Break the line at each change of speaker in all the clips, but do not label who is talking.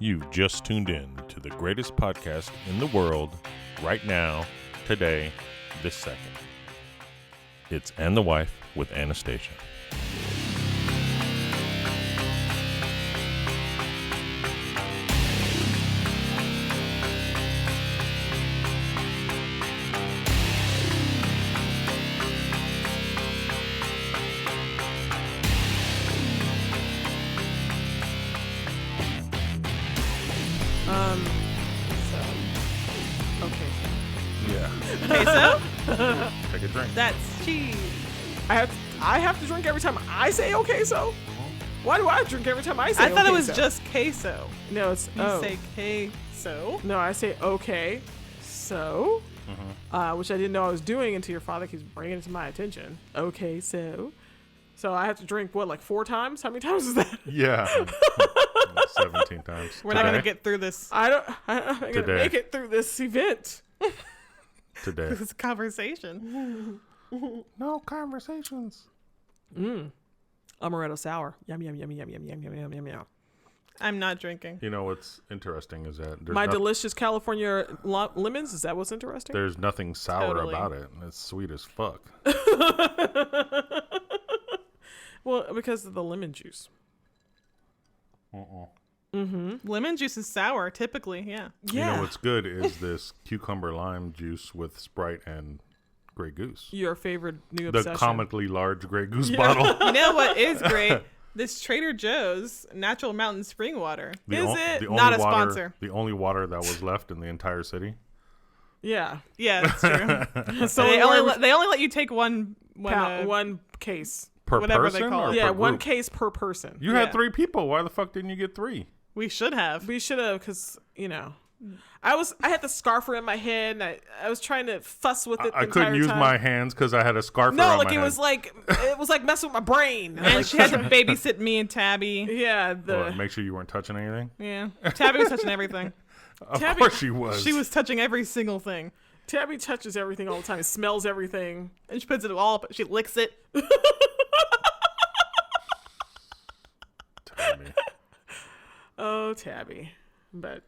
You just tuned in to the greatest podcast in the world right now, today, this second. It's And the Wife with Anastasia. Take a drink.
That's cheese.
I have to drink every time I say okay so? Why do I drink every time I say okay so?
I thought it was just queso.
No, it's
You say queso.
No, I say okay so. Which I didn't know I was doing until your father keeps bringing it to my attention. Okay so. So I have to drink what, like 4 times? How many times is that?
Yeah. 17 times.
We're not going to get through this.
I'm going to make it through this event.
Today.
This conversation.
No conversations.
Amaretto sour. Yum, yum, yum, yum, yum, yum, yum, yum, yum, yum.
I'm not drinking.
You know what's interesting is that
my delicious California lemons. Is that what's interesting?
There's nothing sour about it. It's sweet as fuck.
Well, because of the lemon juice.
Lemon juice is sour, typically, yeah.
You know what's good is this cucumber lime juice with Sprite and Grey Goose.
Your favorite new obsession.
The comically large Grey Goose bottle.
You know what is great? This Trader Joe's natural mountain spring water. Not a sponsor?
The only water that was left in the entire city.
Yeah.
Yeah, that's true.
So
they only let you take one
case.
Per
whatever
person
they call it.
Yeah,
per
one
group?
case per person.
You had 3 people. Why the fuck didn't you get 3?
We should have.
We should have, because, you know, I had the scarf around my head, and I was trying to fuss with it.
I couldn't use my hands because I had a scarf around my head.
No, it was like messing with my brain.
And she had to babysit me and Tabby.
Yeah.
Make sure you weren't touching anything?
Yeah. Tabby was touching everything.
Of course she was.
She was touching every single thing.
Tabby touches everything all the time. Smells everything.
And she puts it all up. She licks it.
Tabby.
Oh, Tabby. But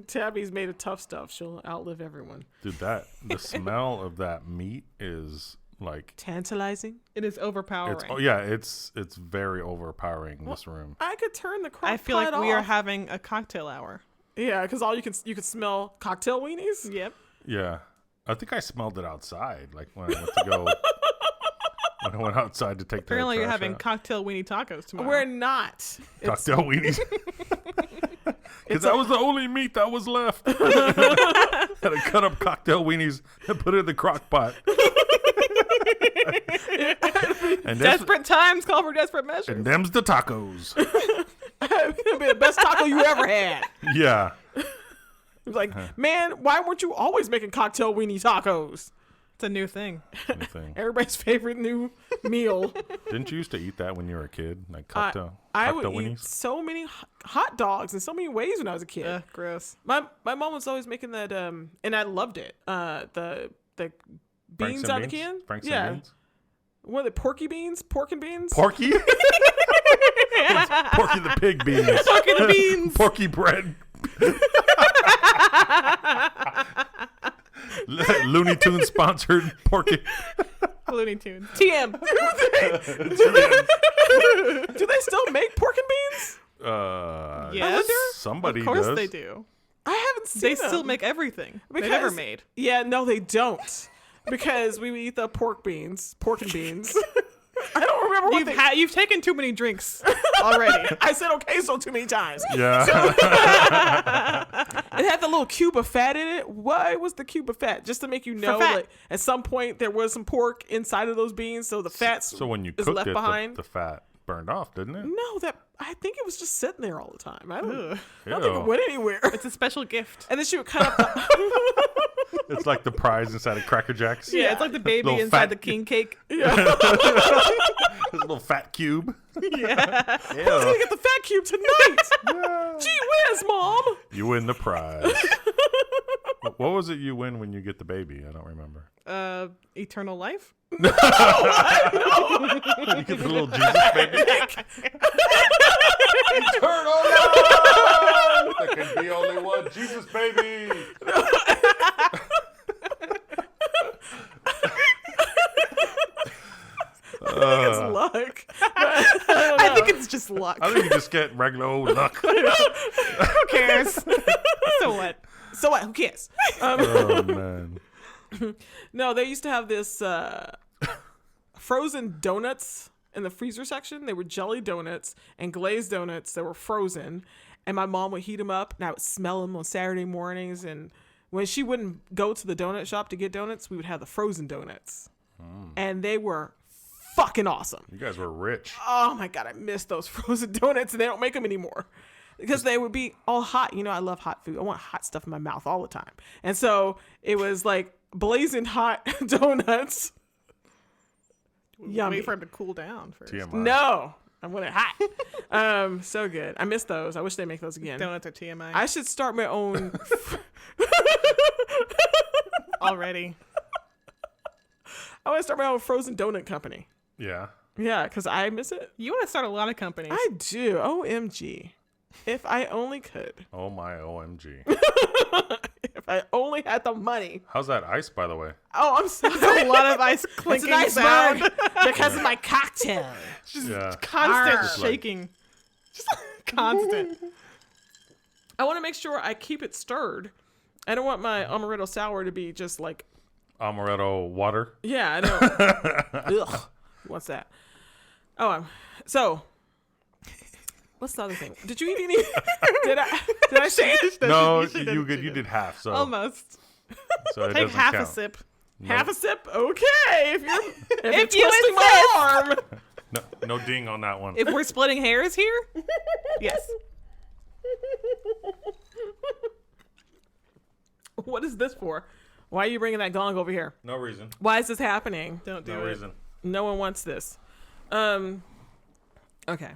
Tabby's made of tough stuff. She'll outlive everyone.
Dude, the smell of that meat is like
tantalizing.
It is overpowering.
It's very overpowering in this room.
I could turn the crock
I feel like we
off.
are having a cocktail hour.
Yeah, because you can smell cocktail weenies.
Yep.
Yeah, I think I smelled it outside. Like when I went to go. When I went outside to take
Apparently
the
you're having
out.
cocktail weenie tacos tomorrow.
We're not.
Cocktail weenies. Because that was the only meat that was left. Had to cut up cocktail weenies and put it in the crock pot. And
desperate times call for desperate measures.
And them's the tacos.
It'll be the best taco you ever had.
Yeah.
It was like, man, why weren't you always making cocktail weenie tacos?
It's a new thing.
Everybody's favorite new meal.
Didn't you used to eat that when you were a kid? Like cocktail
I would
weenies?
eat so many hot dogs in so many ways when I was a kid.
Gross.
My mom was always making that, and I loved it. The beans out of the can.
Franks and beans?
What are they, porky beans? Pork and beans?
Porky? Porky the pig beans.
Porky the beans.
Porky bread. Looney Tunes sponsored Porky.
Looney Tunes. TM.
Do they still make pork and beans?
Yes.
Somebody does.
Of course they do.
I haven't seen
They
them.
still make everything they've ever made.
Yeah, no, they don't. Because we would eat the pork and beans. I don't remember
You've taken too many drinks already.
I said okay so too many times.
Yeah.
It had the little cube of fat in it. Why was the cube of fat? Just to make you know, like, at some point there was some pork inside of those beans, so the fat
when you
is
cooked
left
it,
behind.
the fat burned off, didn't it?
No, I think it was just sitting there all the time. I don't think
Ew.
it went anywhere.
It's a special gift.
And then she would cut up
It's like the prize inside of Cracker Jacks.
Yeah, it's like the baby
Little
inside
fat-
the king cake.
This little fat cube.
Yeah.
Who's gonna get the fat cube tonight? Gee whiz, Mom!
You win the prize. What was it you win when you get the baby? I don't remember.
Eternal life?
No. You get the little Jesus baby. Eternal life! There can be only one Jesus, baby.
It's luck.
I think it's just luck.
I think you just get regular old luck.
Who cares? So what?
So what? Who cares?
Oh, man.
No, they used to have this frozen donuts in the freezer section. They were jelly donuts and glazed donuts that were frozen. And my mom would heat them up, and I would smell them on Saturday mornings. And when she wouldn't go to the donut shop to get donuts, we would have the frozen donuts. And they were fucking awesome.
You guys were rich.
Oh, my God. I miss those frozen donuts, and they don't make them anymore. Because they would be all hot. You know, I love hot food. I want hot stuff in my mouth all the time. And so it was like blazing hot donuts. Yummy.
Wait for him to cool down first.
TMI.
No, I want it hot. So good. I miss those. I wish they make those again.
Donuts are TMI.
I should start my own.
Already.
I want to start my own frozen donut company.
Yeah.
Yeah, because I miss it.
You want to start a lot of companies.
I do. OMG. If I only could.
Oh, my OMG.
If I only had the money.
How's that ice, by the way?
Oh, I'm sorry.
There's a lot of ice
It's
clinking
an ice
sound.
bird because of my cocktail.
Just
Yeah.
constant
Arr.
shaking. Just constant.
I want to make sure I keep it stirred. I don't want my amaretto sour to be just like,
Amaretto water.
yeah, I know. Ugh. What's that? Oh, so what's the other thing? Did you eat any? Did I say it?
No,
you shouldn't.
you did half. So
Almost.
So it
Take
doesn't
half
count.
a sip.
Half a sip? Okay. If you're
If you
twisting my arm.
No ding on that one.
If we're splitting hairs here, yes.
What is this for? Why are you bringing that gong over here?
No reason.
Why is this happening?
Don't do
No
it.
reason.
No one wants this. Okay.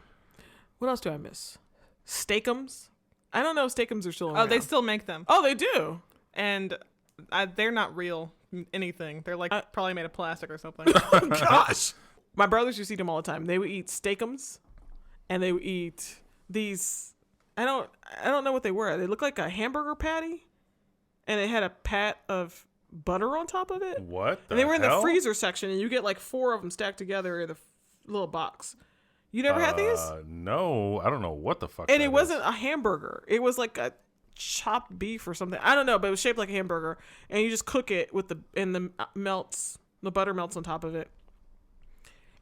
What else do I miss? Steakums? I don't know if Steakums are still around.
Oh, they still make them.
Oh, they do.
And they're not real anything. They're like probably made of plastic or something.
Oh, gosh. My brothers used to eat them all the time. They would eat Steakums, and they would eat these. I don't know what they were. They look like a hamburger patty, and they had a pat of butter on top of it.
What?
And they were in the
hell?
freezer section, and you get like 4 of them stacked together in the little box. You never had these?
No, I don't know what the fuck.
And
that
it wasn't
is.
a hamburger. It was like a chopped beef or something. I don't know, but it was shaped like a hamburger. And you just cook it with the butter melts on top of it.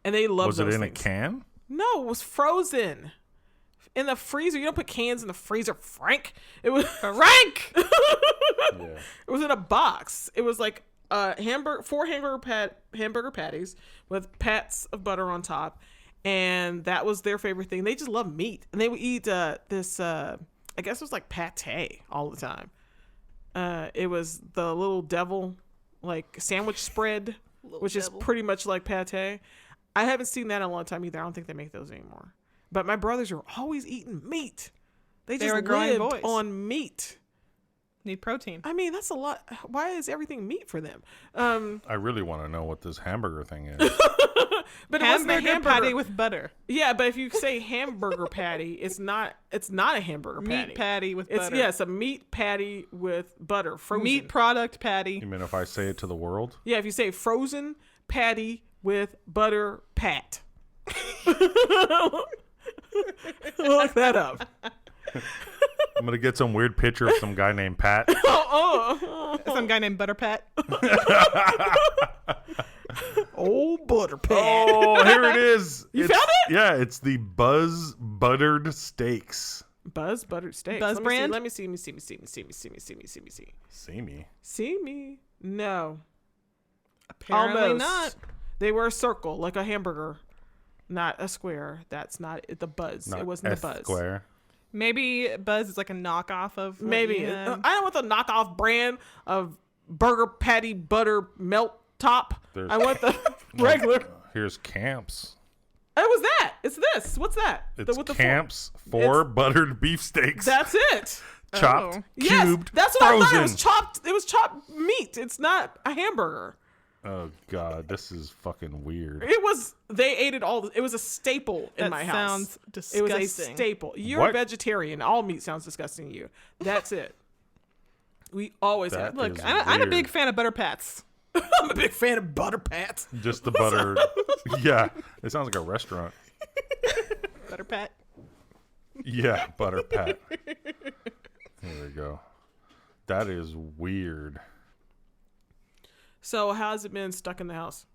And they love those
Was it in
things.
a can?
No, it was frozen. In the freezer. You don't put cans in the freezer, Frank. It was
Frank!
Yeah.
It was in a box. It was like 4 hamburger patties with pats of butter on top. And that was their favorite thing. They just love meat. And they would eat this, I guess it was like pate all the time. It was the little devil, like sandwich spread, which is pretty much like pate. I haven't seen that in a long time either. I don't think they make those anymore. But my brothers are always eating meat. They just
were growing
lived
boys.
on meat.
Need protein.
I mean, that's a lot. Why is everything meat for them?
I really want to know what this hamburger thing is.
But it wasn't a
Hamburger
hamburger
patty with butter.
Yeah, but if you say hamburger patty, it's not a hamburger patty.
Meat patty with
It's
butter.
it's a meat patty with butter, frozen.
Meat product patty.
You mean if I say it to the world?
Yeah, if you say frozen patty with butter pat. Look that up.
I'm gonna get some weird picture of some guy named Pat.
Some guy named Butter Pat.
Old butter pat.
Oh, here it is.
You found it?
Yeah, it's the Buzz Buttered Steaks.
Buzz buttered steaks.
Buzz brand?
Let me see.
See me.
See me? No.
Apparently
Almost.
not.
They were a circle, like a hamburger, not a square. That's not the Buzz.
Not
it wasn't the Buzz.
Square.
Maybe Buzz is like a knockoff of what
Maybe.
you,
I don't want the knockoff brand of burger patty butter melt top.
There's-
I want the regular.
Here's Camps.
It was that. It's this. What's that?
It's
with the
Camps 4 buttered beefsteaks.
That's it.
Chopped,
Oh.
Yes,
cubed,
that's what
frozen.
I thought. It was chopped. It was chopped meat. It's not a hamburger.
Oh God, this is fucking weird.
They ate it all. It was a staple in my house.
That sounds disgusting.
It was a staple. You're
What?
a vegetarian. All meat sounds disgusting to you. That's it. We always
That
have.
is
Look, I'm a
weird.
big fan of butter pats.
I'm a big fan of butter pats.
Just the butter. Yeah, it sounds like a restaurant.
Butter pat.
Yeah, butter pat. There we go. That is weird.
So how's it been stuck in the house?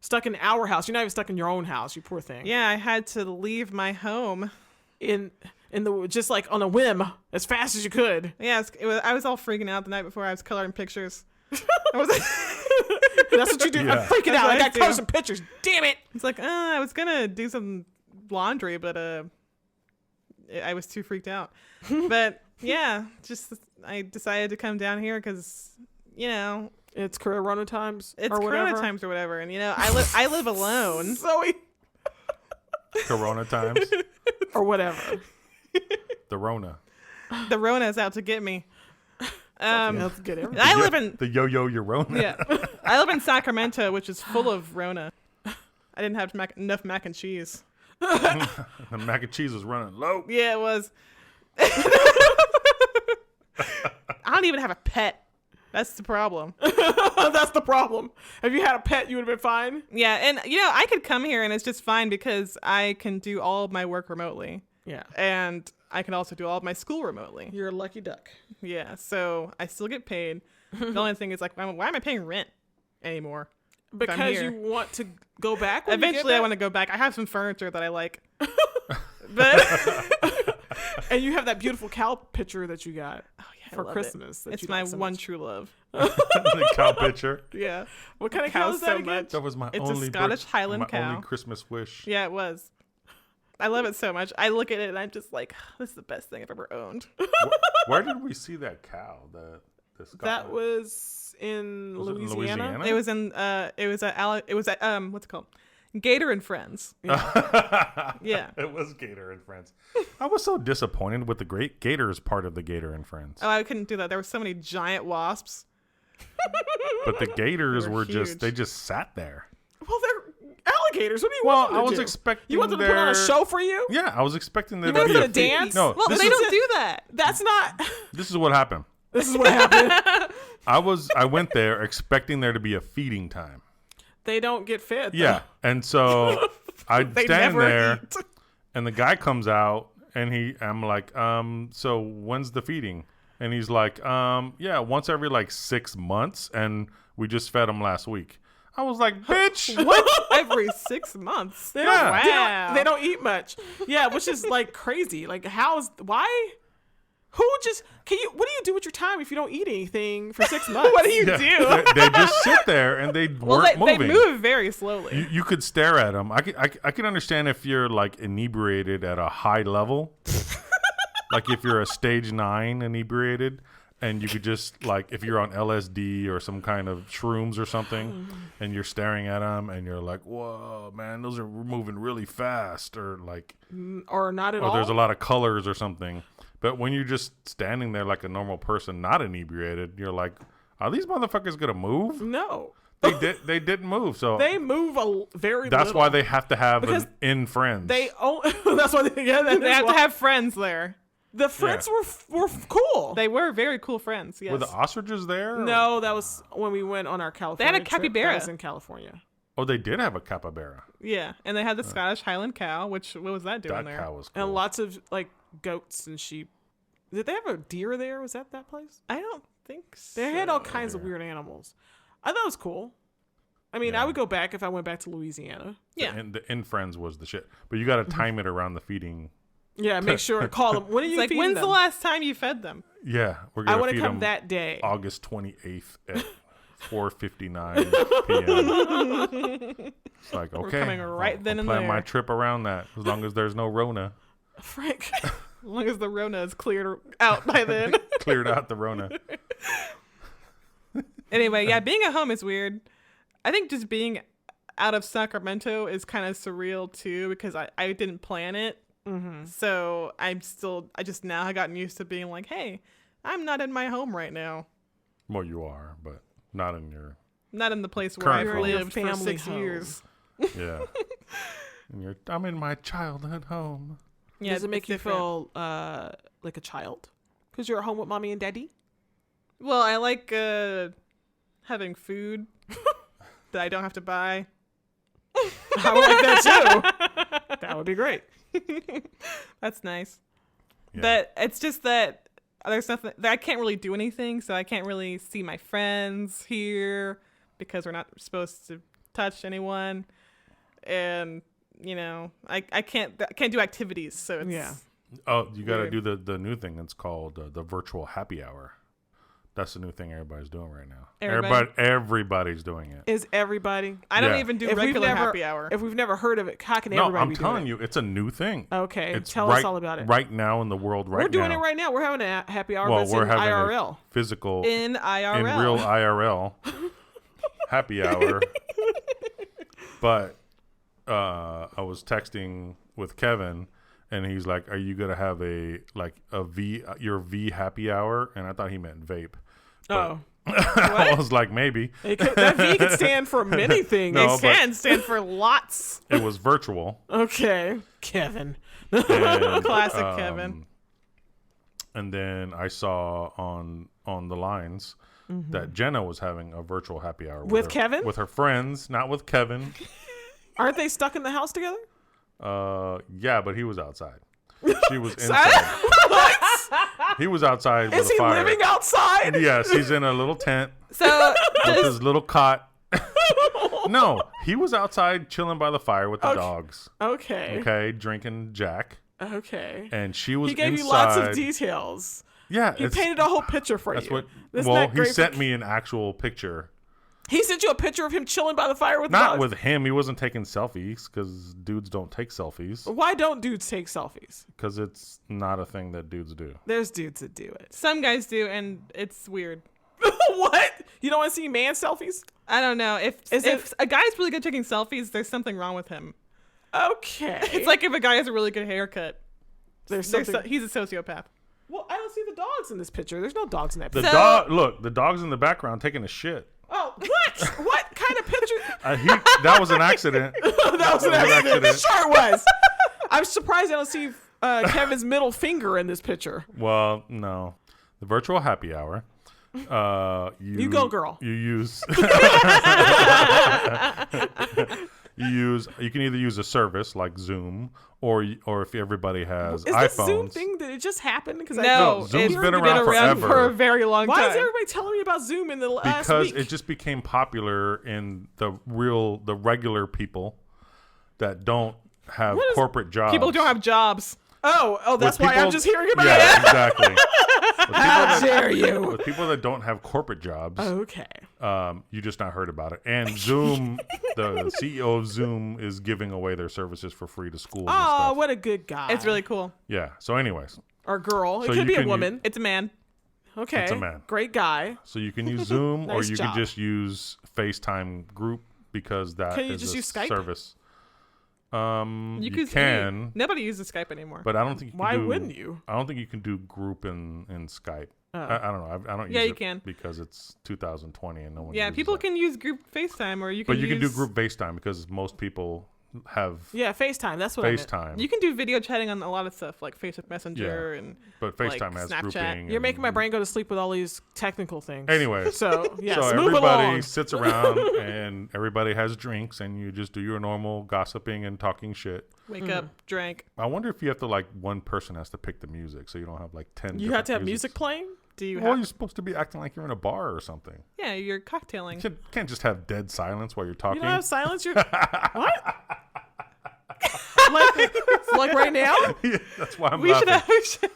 Stuck in our house. You're not even stuck in your own house, you poor thing.
Yeah, I had to leave my home.
In the just like on a whim, as fast as you could.
Yeah, I was all freaking out the night before. I was coloring pictures. That's
what you do.
Yeah.
I'm freaking
That's
out.
what
I
I
got
do.
colors and pictures. Damn it.
It's like, I was gonna do some laundry, but I was too freaked out. But yeah, just I decided to come down here because
It's Corona times.
it's
or
Corona
whatever.
times or whatever, and I live alone.
Zoe.
Corona times.
Or whatever.
The Rona.
The Rona's out to get me.
Let's get everything.
I live in
the yo-yo your Rona.
yeah, I live in Sacramento, which is full of Rona. I didn't have enough mac and cheese.
The mac and cheese was running low.
Yeah, it was. I don't even have a pet. That's the problem.
That's the problem. If you had a pet, you would have been fine.
Yeah, and I could come here and it's just fine because I can do all of my work remotely.
Yeah.
And I can also do all of my school remotely.
You're a lucky duck.
Yeah, so I still get paid. The only thing is, like, why am I paying rent anymore?
Because
here?
you want to go back when
Eventually, I
you
want to go back. I have some furniture that I like. But
And you have that beautiful cow picture that you got
I
for
love
Christmas.
it.
that
It's
you
my
like so
one
much.
true love.
The cow picture.
Yeah.
What kind of
Cow
cow is that
so
again?
much.
That was my
It's a
only
Scottish Highland
my
cow.
only Christmas wish.
Yeah, it was. I love it so much. I look at it and I'm just like, this is the best thing I've ever owned.
Where did we see that cow? The Scotland?
That was in
Was it in
Louisiana.
Louisiana?
It was in it was at what's it called? Gator and Friends. Yeah.
It was Gator and Friends. I was so disappointed with the great Gators part of the Gator and Friends.
Oh, I couldn't do that. There were so many giant wasps.
But the Gators
They
were
were
just
huge.
they just sat there.
Well, they're alligators. What do you
Well,
want them to
I was
do?
expecting
You want them to put on a
their-
show for you?
Yeah, I was expecting there
You
to
want
be
them
a
to
feed-
dance?
No,
Well,
this
they
is
don't do that.
That's not.
this is what happened.
This is what happened.
I went there expecting there to be a feeding time.
They don't get fed.
Yeah, and so I
They
stand
never
there,
eat.
and the guy comes out, and I'm like, so when's the feeding? And he's like, yeah, once every like 6 months, and we just fed him last week. I was like, bitch.
What? Every 6 months.
They
Yeah.
don't,
Wow.
they don't eat much. Yeah, which is like crazy. Like, why? Who just what do you do with your time if you don't eat anything for 6 months?
What do you
Yeah,
do?
they just sit there and they
Well,
weren't
they
moving.
move very slowly.
You could stare at them. I can understand if you're like inebriated at a high level, like if you're a stage 9 inebriated, and you could just like if you're on LSD or some kind of shrooms or something, and you're staring at them and you're like, whoa, man, those are moving really fast, or like,
Or not at
or
all.
there's a lot of colors or something. But when you're just standing there like a normal person, not inebriated, you're like, are these motherfuckers gonna move?
No.
They didn't move, so
They move very
that's
little.
why they have to have
Because
an in friends.
That's why they
They have to have friends there.
the friends were cool.
They were very cool friends. Yes.
Were the ostriches there?
No, that was when we went on our California
had a
trip.
capybara.
That was in California.
Oh, they did have a capybara.
Yeah, and they had the Scottish Highland cow. What was that doing
That
there?
cow was cool.
And lots of like goats and sheep. Did they have a deer there? Was that place?
I don't think so.
They had all kinds of weird animals. I thought it was cool. I mean,
Yeah.
I would go back if I went back to Louisiana.
Yeah.
And the in friends was the shit. But you got to time it around the feeding.
Yeah, make sure call them. When are you
It's like,
feeding
when's
them?
the last time you fed them?
Yeah, we're
I
gonna
want
feed
to come
them
that day.
August 28th at 4:59 p.m. It's like okay,
coming right then
I'll
and
plan my
there.
trip around that as long as there's no Rona.
Frank.
As long as the Rona is cleared out by then.
Cleared out the Rona.
Anyway, yeah, being at home is weird. I think just being out of Sacramento is kind of surreal too because I didn't plan it.
Mm-hmm.
So I just now have gotten used to being like, hey, I'm not in my home right now.
Well, you are, but not in your
Not in the place where
Current
I've
home.
lived for
Family
6
home.
years.
yeah. I'm in my childhood home.
Yeah,
Does it make
it's
you
different.
feel like a child? Because you're at home with mommy and daddy?
Well, I like having food that I don't have to buy.
I would like that too. That would be great.
That's nice.
Yeah.
But it's just that there's nothing that I can't really do anything, so I can't really see my friends here because we're not supposed to touch anyone, and I can't do activities, so it's
Yeah.
Oh, you got to
Weird.
do the new thing. It's called the virtual happy hour. That's the new thing everybody's doing right now.
Everybody?
Everybody's doing it.
Is everybody?
I don't
Yeah.
even do
If we've
regular
never-
happy hour.
If we've never heard of it, how can
No,
everybody
I'm
be doing
telling
it?
you, it's a new thing.
Okay,
It's
tell us all about it.
Right now in the world, right now.
We're doing it right now. We're having a happy hour,
Well,
but it's
we're
in
having
IRL.
a physical,
in IRL.
in real IRL happy hour. But I was texting with Kevin, and he's like, "Are you gonna have your V happy hour?" And I thought he meant vape.
Oh.
I was like, maybe.
That V could stand for many things.
No,
It can stand for lots.
It was virtual.
Okay. Kevin.
And,
Classic Kevin.
And then I saw on the lines that Jenna was having a virtual happy hour
With
her,
Kevin?
with her friends, not with Kevin.
Aren't they stuck in the house together?
Yeah, but he was outside. She was inside. He was outside
Is
with a
he
fire.
living outside?
Yes, he's in a little tent
So
with his little cot. No, he was outside chilling by the fire with the
Okay.
dogs.
Okay.
Okay, drinking Jack,
Okay.
and she was
He gave
inside.
you lots of details.
Yeah,
He
it's-
painted a whole picture for
That's
you.
what.
Isn't
Well,
that
he
great for
sent me an actual picture.
He sent you a picture of him chilling by the fire with the
Not
dogs?
with him. He wasn't taking selfies because dudes don't take selfies
Why don't dudes take selfies?
because it's not a thing that dudes do.
There's dudes that do it.
some guys do, and it's weird.
What? You don't want to see man selfies?
I don't know if
Is
if a guy's really good at taking selfies, there's something wrong with him.
Okay.
It's like if a guy has a really good haircut,
there's something.
he's a sociopath.
Well, I don't see the dogs in this picture. There's no dogs in that
The
picture.
dog. Look, the dog's in the background taking a shit.
Oh, what? What kind of picture?
That was an accident.
That was an
That was an
accident.
accident.
Sure it was. I'm surprised I don't see Kevin's middle finger in this picture.
Well, no. The virtual happy hour. You
go, girl.
You use. You can either use a service like Zoom, or if everybody has
Is
iPhones.
this Zoom thing? Did it just happen? Because
No,
Zoom's
it's
been around forever.
for a very long
Why
time.
is everybody telling me about Zoom in the last
Because
week?
it just became popular in the regular people that don't have
What is-
corporate jobs.
People don't have jobs.
Oh, that's
With
why I'm
people-
just hearing about
Yeah,
it.
exactly.
How dare you?
With people that don't have corporate jobs,
Okay.
you just not heard about it. And Zoom, the CEO of Zoom is giving away their services for free to schools and
Oh,
stuff.
what a good guy.
It's really cool.
Yeah. So anyways,
Or girl.
So
It
you
could be a
can
woman.
It's a man.
Okay.
It's a man.
Great guy.
so you can use Zoom or
Nice
you
job.
can just use FaceTime group because that
Can you
is
just
a
use Skype?
service. You
use
can,
Nobody uses Skype anymore.
but I don't think you can
Why
do,
wouldn't you?
I don't think you can do group in Skype.
Oh.
I don't know. I don't
Yeah,
use
you
it
can.
because it's 2020 and no one
yeah,
uses
people
that.
can use group FaceTime, or you can.
But you can do
use-
group FaceTime because most people have
Yeah, FaceTime. That's what I meant.
FaceTime.
You can do video chatting on a lot of stuff like Facebook Messenger and.
But
like
FaceTime has
Snapchat.
grouping.
You're
and-
making my brain go to sleep with all these technical things.
Anyways,
So, yes,
so
move
everybody
along.
sits around and everybody has drinks and you just do your normal gossiping and talking shit.
Wake up, drink.
I wonder if you have to one person has to pick the music so you don't have 10
You have to have
different
music
musics.
playing?
Do you
Well,
have?
you're supposed to be acting like you're in a bar or something.
Yeah, you're cocktailing.
You can't just have dead silence while you're
You
talking.
don't have silence? You're... What? like right now?
Yeah, that's why I'm
We should
laughing.
have.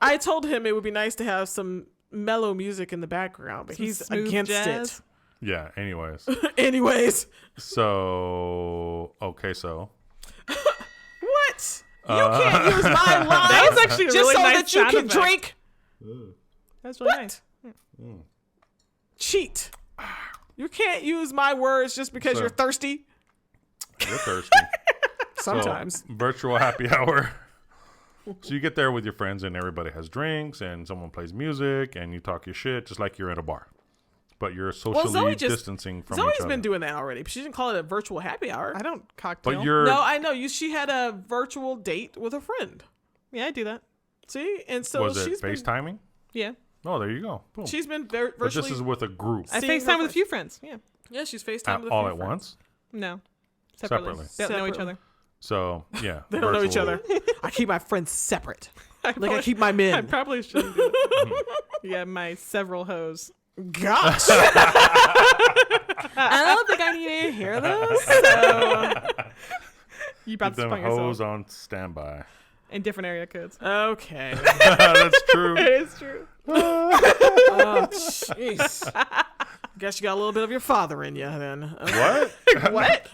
I told him it would be nice to have some mellow music in the background, but
Some
he's
smooth
against
jazz.
Yeah, anyways.
it. Anyways.
So, okay, so.
What? You can't use my line.
That was actually a
just
really
so
nice
that you
sound
can
effect.
drink.
That's really
What?
nice.
Cheat. You can't use my words just because
So-
you're thirsty.
You're thirsty.
Sometimes.
So, virtual happy hour. So you get there with your friends and everybody has drinks and someone plays music and you talk your shit just like you're at a bar. But you're socially distancing from each
Zoe's
other.
been doing that already. But she didn't call it a virtual happy hour.
I don't cocktail.
But you're...
No, I know. She had a virtual date with a friend.
Yeah, I do that.
See? And so
Was it
she's been...
FaceTiming?
Yeah.
Oh, there you go. Boom.
She's been
But
virtually...
this is with a group.
I
Seeing
FaceTime
her
with a few friends. Yeah.
Yeah, she's FaceTime with a
All
few
at
friends.
once?
No. Separately. They don't know each
Separately.
other.
So, yeah.
They don't know each
virtual.
other. I keep my friends separate. Like I
probably-
keep my
I
men.
probably shouldn't do it. Yeah, my several hoes.
Gosh. I don't think I need to hear this. So.
You about
Keep
to
them
spunk
hoes
yourself
on standby.
in different area codes.
Okay.
That's true.
It is true.
Oh, jeez. Guess you got a little bit of your father in you then.
What?
What?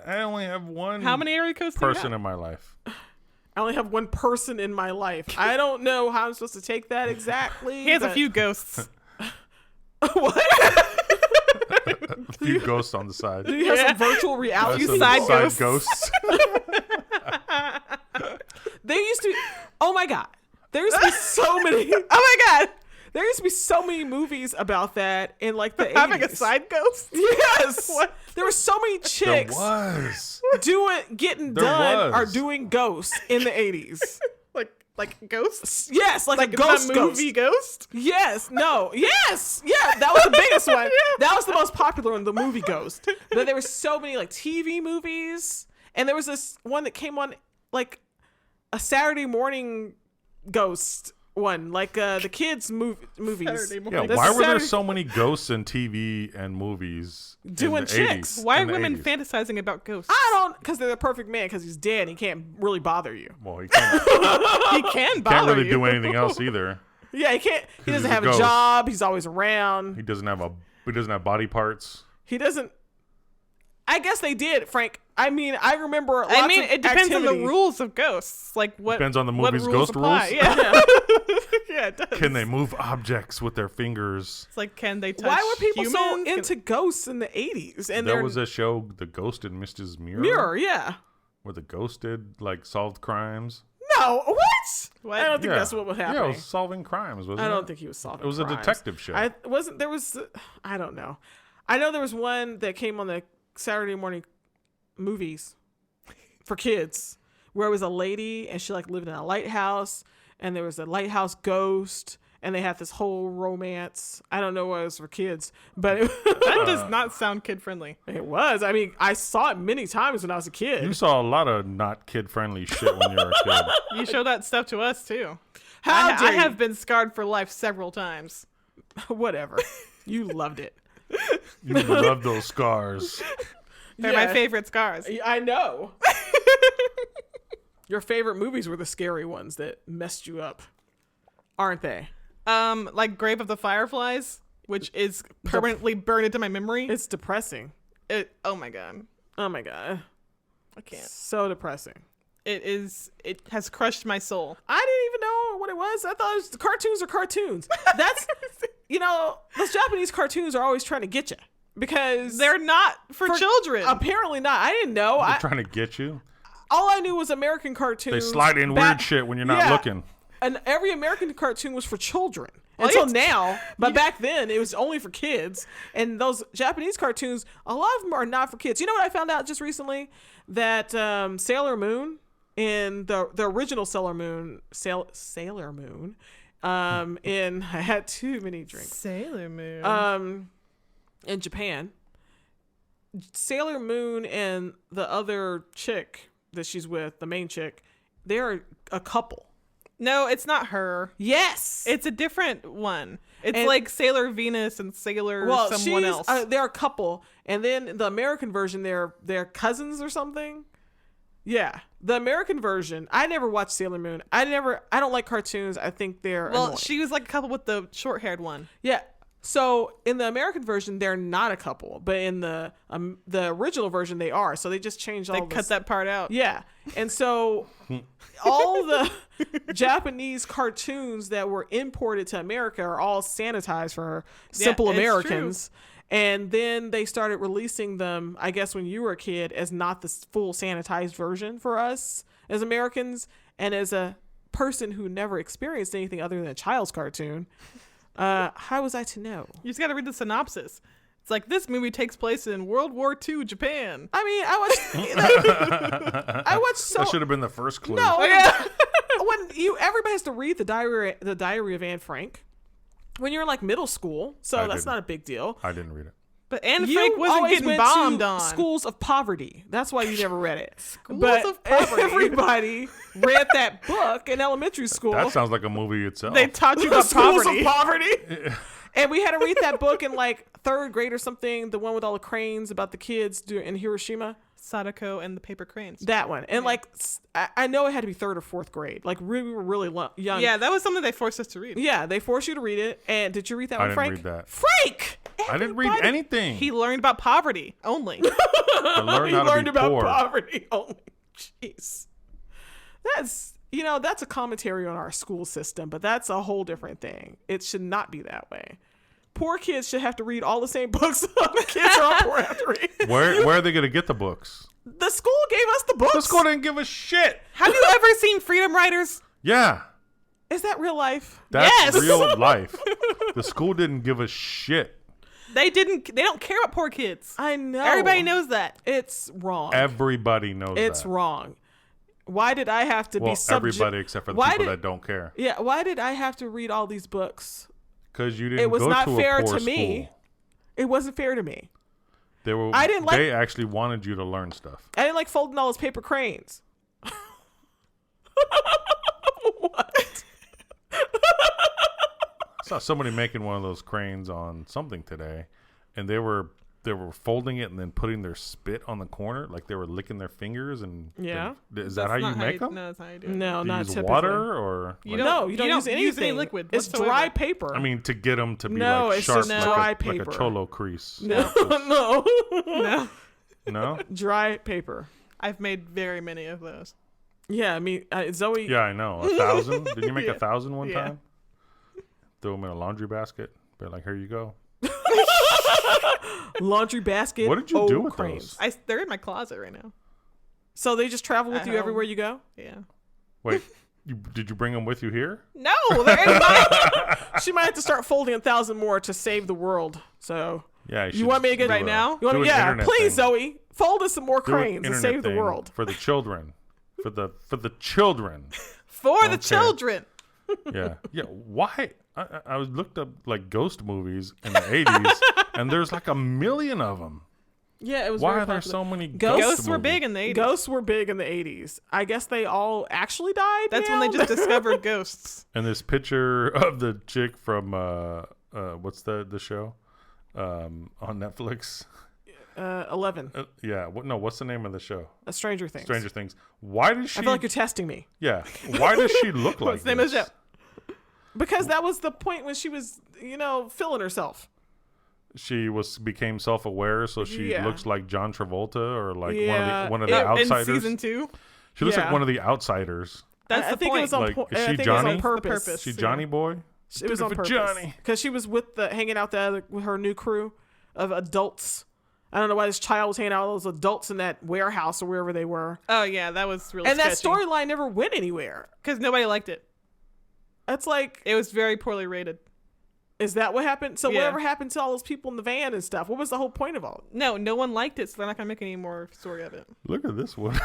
I only have one
How many area codes do you
person
have?
in my life.
I only have one person in my life. I don't know how I'm supposed to take that exactly.
He has a
but-
few ghosts.
What?
A few ghosts on the side.
Do you have some virtual reality?
few
Some
side ghosts.
They used to. Oh my god. There used to be so many.
Oh my god!
There used to be so many movies about that in like the
Having
80s.
a side ghost?
Yes.
What?
There were so many
There
chicks
was.
getting
There
done
was.
or doing ghosts in the 80s.
Like ghosts?
Yes, like a
Like
ghost
the movie Ghost?
Yes, no, yes, yeah, that was the biggest one. That was the most popular one, the movie Ghost. But there were so many like TV movies, and there was this one that came on like a Saturday morning Ghost one, like the kids movies.
Saturday morning.
Yeah,
That's
why were there
Saturday-
so many ghosts in TV and movies
Doing
in the
chicks.
80s,
Why are
in the
women
80s?
fantasizing about ghosts?
I don't, because they're the perfect man, because he's dead and he can't really bother you.
Well, he can't,
He can bother
can't really
you.
do anything else either.
Yeah, he can't. He
He's
doesn't
a
have a
ghost.
job. He's always around.
He doesn't have body parts.
He doesn't. I guess they did, Frank. I mean, I remember. Lots
I mean,
of
it depends on
activity.
the rules of ghosts. Like what
Depends on the
what
movie's
rules
ghost
apply.
rules?
Yeah. Yeah, it does.
Can they move objects with their fingers?
It's like, can they touch
Why were people so
humans? Can-
into ghosts in the 80s? And
There
they're
was a show, The Ghost in Mrs.
mirror, yeah.
where the ghost did like solved crimes.
No, what?
What?
I don't think
Yeah.
that's what was
Yeah, it
happening.
was solving crimes, wasn't
I
it?
don't think he was solving.
It was a
crimes.
detective show.
I wasn't. There was. I don't know. I know there was one that came on the Saturday morning movies for kids, where it was a lady and she like lived in a lighthouse, and there was a lighthouse ghost, and they had this whole romance. I don't know what it was for kids, but
That does not sound kid friendly.
it was. I mean, I saw it many times when I was a kid.
You saw a lot of not kid-friendly shit when you were a kid.
You show that stuff to us too.
How
I
dare you.
have been scarred for life several times.
Whatever. You loved it.
You love those scars.
They're
Yeah.
my favorite scars.
I know. Your favorite movies were the scary ones that messed you up, aren't they?
Like Grave of the Fireflies, which is permanently burned into my memory.
It's depressing.
Oh my god,
Oh my god.
I can't.
So depressing.
It has crushed my soul.
I didn't even know what it was. I thought it was, the cartoons are cartoons. That's, those Japanese cartoons are always trying to get you because
They're not for children.
Apparently not. I didn't know.
They're trying to get you.
All I knew was American cartoons.
They slide in weird shit when you're not
Yeah.
looking.
And every American cartoon was for children
Well,
until
it's-
now. But back then, it was only for kids. And those Japanese cartoons, a lot of them are not for kids. You know what I found out just recently? That Sailor Moon, in the original Sailor Moon, in I had too many drinks.
Sailor Moon.
In Japan, Sailor Moon and the other chick that she's with, the main chick, they're a couple.
No, it's not her.
Yes.
It's a different one. It's
And-
like Sailor Venus and Sailor someone else.
They're a couple, and then the American version, they're cousins or something. Yeah, the American version. I never watched Sailor Moon. I don't like cartoons. I think they're
Well,
annoying.
she was like a couple with the short-haired one.
Yeah. So in the American version, they're not a couple, but in the original version, they are. So they just changed all.
They cut that part out.
Yeah, and so all the Japanese cartoons that were imported to America are all sanitized for simple
it's
Americans. And then they started releasing them, I guess when you were a kid, as not the full sanitized version for us as Americans. And as a person who never experienced anything other than a child's cartoon, how was I to know?
You just got to read the synopsis. It's like, this movie takes place in World War II Japan.
I mean, I watched so.
That should have been the first clue.
No,
Yeah.
when everybody has to read the Diary of Anne Frank when you're in like middle school, so
I
that's
didn't.
not a big deal.
I didn't read it.
But Anne
You
Frank wasn't
always
getting
went
bombed
to
on.
schools of poverty. That's why you never read it.
Schools
but
of poverty.
Everybody read that book in elementary school.
That sounds like a movie itself.
They taught you about
Schools
poverty.
of poverty. And we had to read that book in like third grade or something. The one with all the cranes about the kids in Hiroshima.
Sadako and the Paper Cranes.
That one. And like, I know it had to be third or fourth grade. Like we were really young.
Yeah, that was something they forced us to read.
Yeah, they forced you to read it. And did you read that
I
one,
didn't
Frank?
read that.
Frank!
I didn't read
Everybody-
anything.
He learned about poverty only.
I learned
You
how to
learned
be
about
poor.
poverty only. Jeez. That's a commentary on our school system, but that's a whole different thing. It should not be that way. Poor kids should have to read all the same books other kids are poor have to read.
Where are they going to get the books?
The school gave us the books.
The school didn't give a shit.
Have you ever seen Freedom Riders?
Yeah.
Is that real life?
That's
Yes.
real life. The school didn't give a shit.
They don't care about poor kids.
I know.
Everybody knows that.
It's wrong.
Everybody knows
It's
that.
wrong. Why did I have to
Well,
be subject?
everybody except for the
Why
people
did-
that don't care.
Yeah, why did I have to read all these books?
Because you didn't
It was
go
not
to
fair
a poor
to me.
school.
It wasn't fair to me.
I
didn't like-
They actually wanted you to learn stuff.
I didn't like folding all those paper cranes. What?
I saw somebody making one of those cranes on something today, and they were folding it and then putting their spit on the corner, like they were licking their fingers. And
Yeah.
is that how you make them?
No, that's how you do it.
No,
Do you
not
use
typically.
water or?
You
like-
No, you don't use anything.
any liquid
It's
whatsoever.
dry paper.
I mean, to get them to be
No,
like
it's
sharp,
just
like,
dry
like
paper.
a cholo crease.
no, no,
No.
No?
dry paper.
I've made very many of those.
Yeah, I mean, Zoe.
Yeah, I know. 1,000? Did you make 1,000 one
Yeah.
time? Throw them in a laundry basket. Be like, here you go.
Laundry basket.
What did you do with
cranes.
those?
They're in my closet right now.
So they just travel with
At
you
home.
everywhere you go?
Yeah.
Wait, did you bring them with you here?
No, they're in my.
She might have to start folding 1,000 more to save the world. So
Yeah.
You want me to get-
do
Right now?
you want
do
me,
an
yeah,
internet
please,
thing.
Zoe, fold us some more
Do an
cranes and
internet
save the
thing
world.
for the children. For the children.
For the
Okay.
children.
Yeah. Yeah. Why? I was looked up like ghost movies in the 80s, and there's like 1 million of them.
Yeah, it was.
Why
very
are there
popular.
so many
Ghosts were
movies?
big in the 80s.
Ghosts were big in the 80s. I guess they all actually died.
That's when they
now?
just discovered ghosts.
And this picture of the chick from what's the show on Netflix?
11.
Yeah. What's the name of the show?
Stranger Things.
Stranger Things. Why does she?
I feel like you're testing me.
Yeah. Why does she look like
What's the name of the
this?
show?
Because that was the point when she was, feeling herself.
She became self-aware, so she
Yeah.
looks like John Travolta or like
Yeah.
one of the
In
outsiders.
season 2.
She looks like
Yeah.
one of the outsiders.
That's
I
the
think
point.
it was on
Like,
po-
is
I
she
think it was
Johnny?
on
The
purpose.
purpose.
She
Yeah.
Johnny boy.
It was
Did
on
for
purpose.
Johnny.
Because she was hanging out there with her new crew of adults. I don't know why this child was hanging out with those adults in that warehouse or wherever they were.
Oh, yeah, that was really
And that
sketchy.
storyline never went anywhere.
Because nobody liked it.
It's like,
It was very poorly rated.
is that what happened? So
Yeah.
whatever happened to all those people in the van and stuff? What was the whole point of all?
No one liked it, so they're not going to make any more story of it.
Look at this one.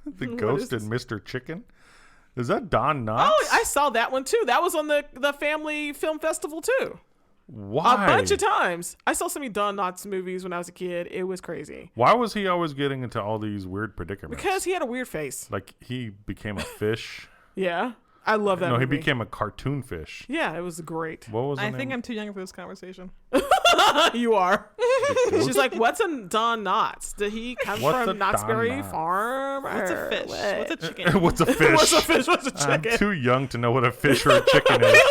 The
What
Ghost
is
and Mr. Chicken. Is that Don Knotts?
Oh, I saw that one too. That was on the family film festival too.
Why?
A bunch of times. I saw so many Don Knotts movies when I was a kid. It was crazy.
Why was he always getting into all these weird predicaments?
Because he had a weird face.
like he became a fish.
Yeah. I love that
No, he
movie.
became a cartoon fish.
Yeah, it was great.
What was the
I
name?
think I'm too young for this conversation.
You are.
Ghost?
She's like, what's a Don Knotts? Did he come
What's a
from
Don
Knott's Berry
Knotts?
Farm?
What's a
or
fish?
what?
What's a chicken?
What's a fish?
What's a fish? What's a
I'm
chicken?
too young to know what a fish or a chicken is.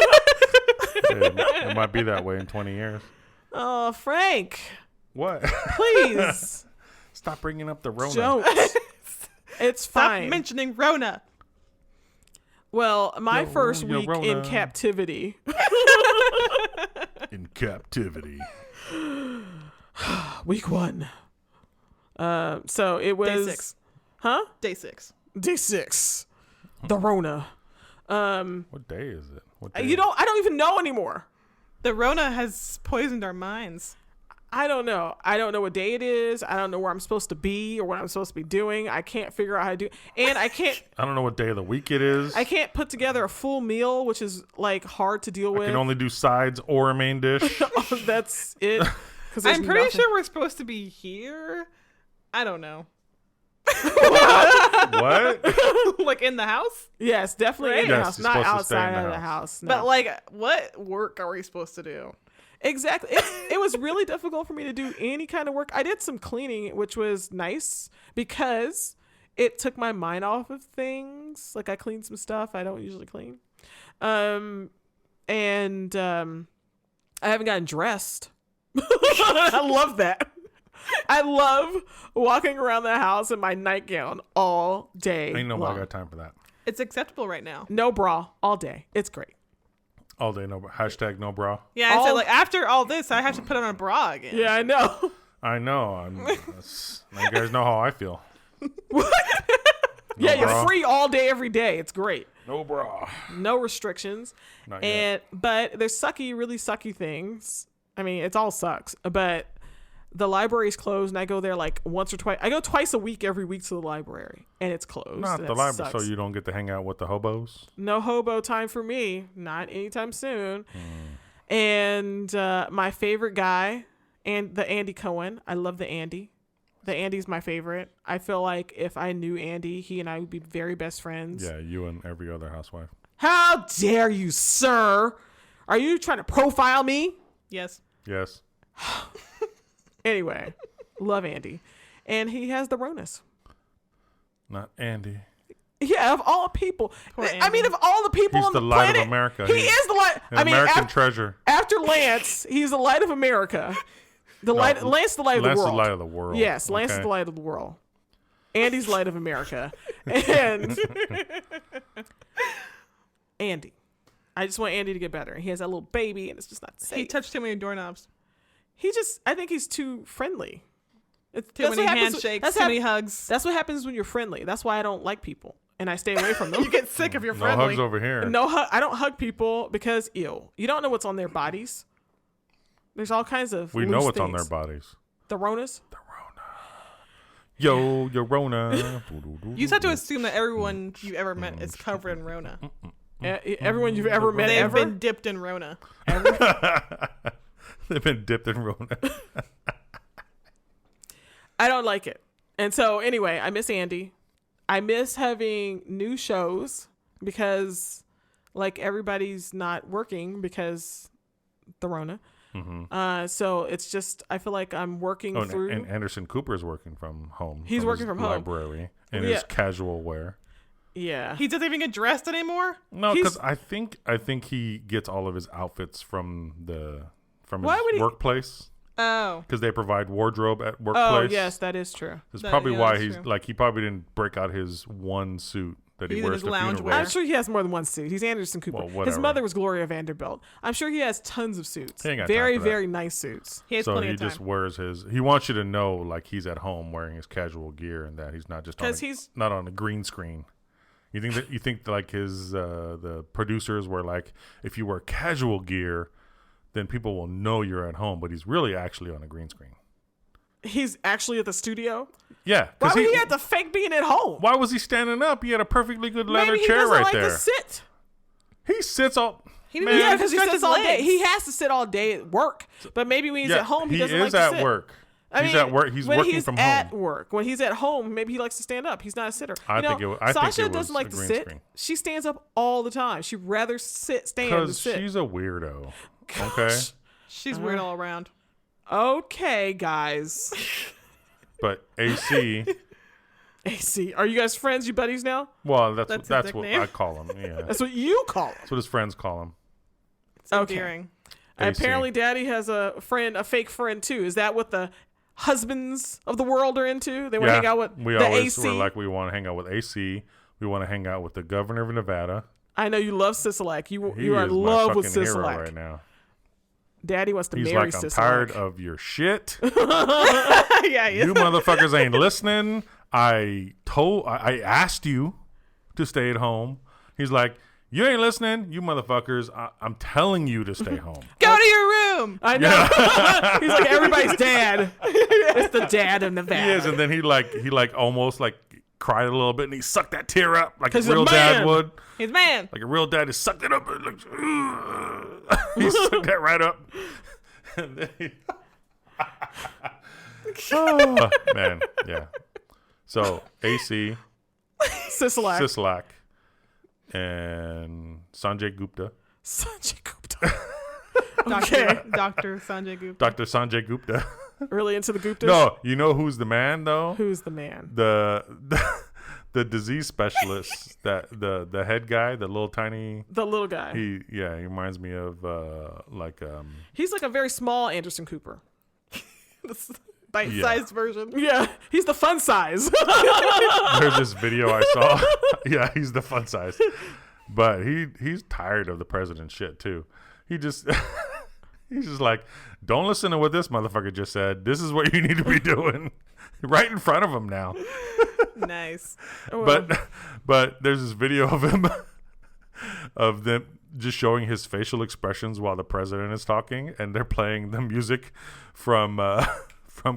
It might be that way in 20 years.
Oh, Frank,
What?
please
Stop bringing up the Rona.
don't. It's
Stop
fine.
mentioning Rona.
Well, my
Yo,
first
yo,
week in
Rona.
captivity.
In captivity.
Week 1. So it was
Day 6.
Huh?
Day 6.
Day 6. The Rona.
What day is it? What day?
I don't even know anymore.
The Rona has poisoned our minds.
I don't know. I don't know what day it is. I don't know where I'm supposed to be or what I'm supposed to be doing. I can't figure out how to do. And I can't.
I don't know what day of the week it is.
I can't put together a full meal, which is like hard to deal
I
with.
can only do sides or a main dish.
That's it.
I'm pretty sure we're supposed to be here. I don't know.
What?
Like in the house?
Yes, definitely in the
Yes,
house,
you're
not
supposed to stay in
outside
the
of the house. No.
But like, what work are we supposed to do?
Exactly. It was really difficult for me to do any kind of work. I did some cleaning, which was nice because it took my mind off of things. Like I cleaned some stuff I don't usually clean. I haven't gotten dressed. I love that. I love walking around the house in my nightgown all day.
Ain't nobody
long.
got time for that.
It's acceptable right now.
No bra all day. It's great.
All day, no hashtag no bra.
Yeah, I said like after all this, I have to put on a bra again.
Yeah, I know.
I know. Now you guys know how I feel.
Yeah,
bra.
you're free all day, every day. It's great.
No bra.
No restrictions.
Not yet.
But there's really sucky things. I mean, it all sucks. But the library's closed, and I go there like once or twice. I go twice a week, every week to the library, and it's closed.
Not
and
the
that
library,
sucks.
so you don't get to hang out with the hobos.
No hobo time for me. Not anytime soon. And my favorite guy, and the Andy Cohen. I love the Andy. The Andy's my favorite. I feel like if I knew Andy, he and I would be very best friends.
Yeah, you and every other housewife.
How dare you, sir? Are you trying to profile me?
Yes.
Yes.
Anyway, love Andy. And he has the Ronas.
Not Andy.
Yeah, of all people.
Poor
I
Andy.
mean, of all the people
He's
on
the
the
light
planet,
of America.
He
He's
is the light.
An
I mean,
American
after,
treasure.
after Lance, he's the light of America. Lance, the light of the
Lance
world.
the light of the world.
Yes, Lance is
okay?
the light of the world. Andy's light of America. And Andy. I just want Andy to get better. He has that little baby, and it's just not safe.
He touched too many doorknobs.
I think he's too friendly.
Too many handshakes, too many hugs.
That's what happens when you're friendly. That's why I don't like people, and I stay away from them.
You get sick if you're
No
friendly.
hugs over here.
No hug. I don't hug people because ew. You don't know what's on their bodies. There's all kinds of.
We know
loose
what's on
things.
their bodies.
The Ronas.
Yo, your Rona.
You just have to assume that everyone you ever met is covered in Rona.
Everyone you've ever met
They've
ever.
been dipped in Rona.
They've been dipped in Rona.
I don't like it. And so anyway, I miss Andy. I miss having new shows because like everybody's not working because the Rona. So it's just I feel like I'm working through.
And Anderson Cooper's working from home.
He's working from home.
Library in
Yeah.
his casual wear.
Yeah.
He doesn't even get dressed anymore.
No,
He's-
because I think he gets all of his outfits from
Why would
his
he-
workplace
Oh.
because they provide wardrobe at workplace.
Oh yes, that is true.
That's
That-
probably
yeah,
why
that's
he's
true.
like he probably didn't break out his one suit that he
He's in
wears
his
to
loungewear.
funerals.
I'm sure he has more than one suit. He's Anderson Cooper.
Well,
His
whatever.
mother was Gloria Vanderbilt. I'm sure he has tons of suits.
He ain't got time
Very,
for that.
very nice suits.
He has
So
plenty
he
of time.
just wears his. He wants you to know like he's at home wearing his casual gear and that he's not just on
'Cause he's-
not on a green screen. You think like his the producers were like, if you wear casual gear, then people will know you're at home, but he's really actually on a green screen.
He's actually at the studio.
Yeah,
Why
because
would he have to fake being at home?
why was he standing up? He had a perfectly good leather
Maybe he
chair
doesn't
right
like
there.
to sit.
He sits all.
He didn't
Man,
even
Yeah,
have to
because he
stretch
sits
his
all day.
legs.
He has to sit all day at work. But maybe when he's at home, he doesn't
is
like to
at
sit.
work.
I
He's
mean,
at work. He's
when
working
he's
from
at
home.
work. When he's at home, maybe he likes to stand up. He's not a sitter.
I think
Sasha
it was
doesn't like
a
to
green
sit.
screen.
She stands up all the time. She'd rather stand than
Because
sit.
she's a weirdo. Okay,
She's weird all around.
Okay, guys.
but AC.
AC, are you guys friends? You buddies now?
Well,
That's his
that's what
nickname.
I call him. Yeah,
That's what you call them.
that's what his friends call him.
It's
Okay.
endearing.
AC.
Apparently, Daddy has a fake friend too. Is that what the husbands of the world are into? They want to hang out with
we
the
always
AC.
were like we want to hang out with AC. We want to hang out with the governor of Nevada.
I know you love Sisolak. You
He
are
is
in
my
love with
fucking hero
Sisolak.
right now.
Daddy wants to
He's
marry
like, I'm
Sisolak.
tired of your shit.
Yeah,
You motherfuckers ain't listening. I asked you to stay at home. He's like, you ain't listening, you motherfuckers. I'm telling you to stay home.
Go to your room.
I know. He's like everybody's dad. It's the dad in the van.
He is, and then he almost like cried a little bit, and he sucked that tear up like a
He's a
real dad
man.
would.
He's man.
Like a real dad, he sucked it up. And like, he sucked that right up. And then oh, man, yeah. So AC,
Sisolak.
Sisolak, and Sanjay Gupta.
Sanjay Gupta.
Dr. Sanjay Gupta.
Dr. Sanjay Gupta.
Really into the Guptas?
No, you know who's the man though?
Who's the man?
The disease specialist, that the head guy, the little tiny.
The little guy.
He reminds me of
He's like a very small Anderson Cooper.
Bite-sized version.
Yeah, he's the fun size.
There's this video I saw. Yeah, he's the fun size. But he's tired of the president's shit too. He's just like, don't listen to what this motherfucker just said. This is what you need to be doing. Right in front of him now.
Nice.
But there's this video of him of them just showing his facial expressions while the president is talking, and they're playing the music from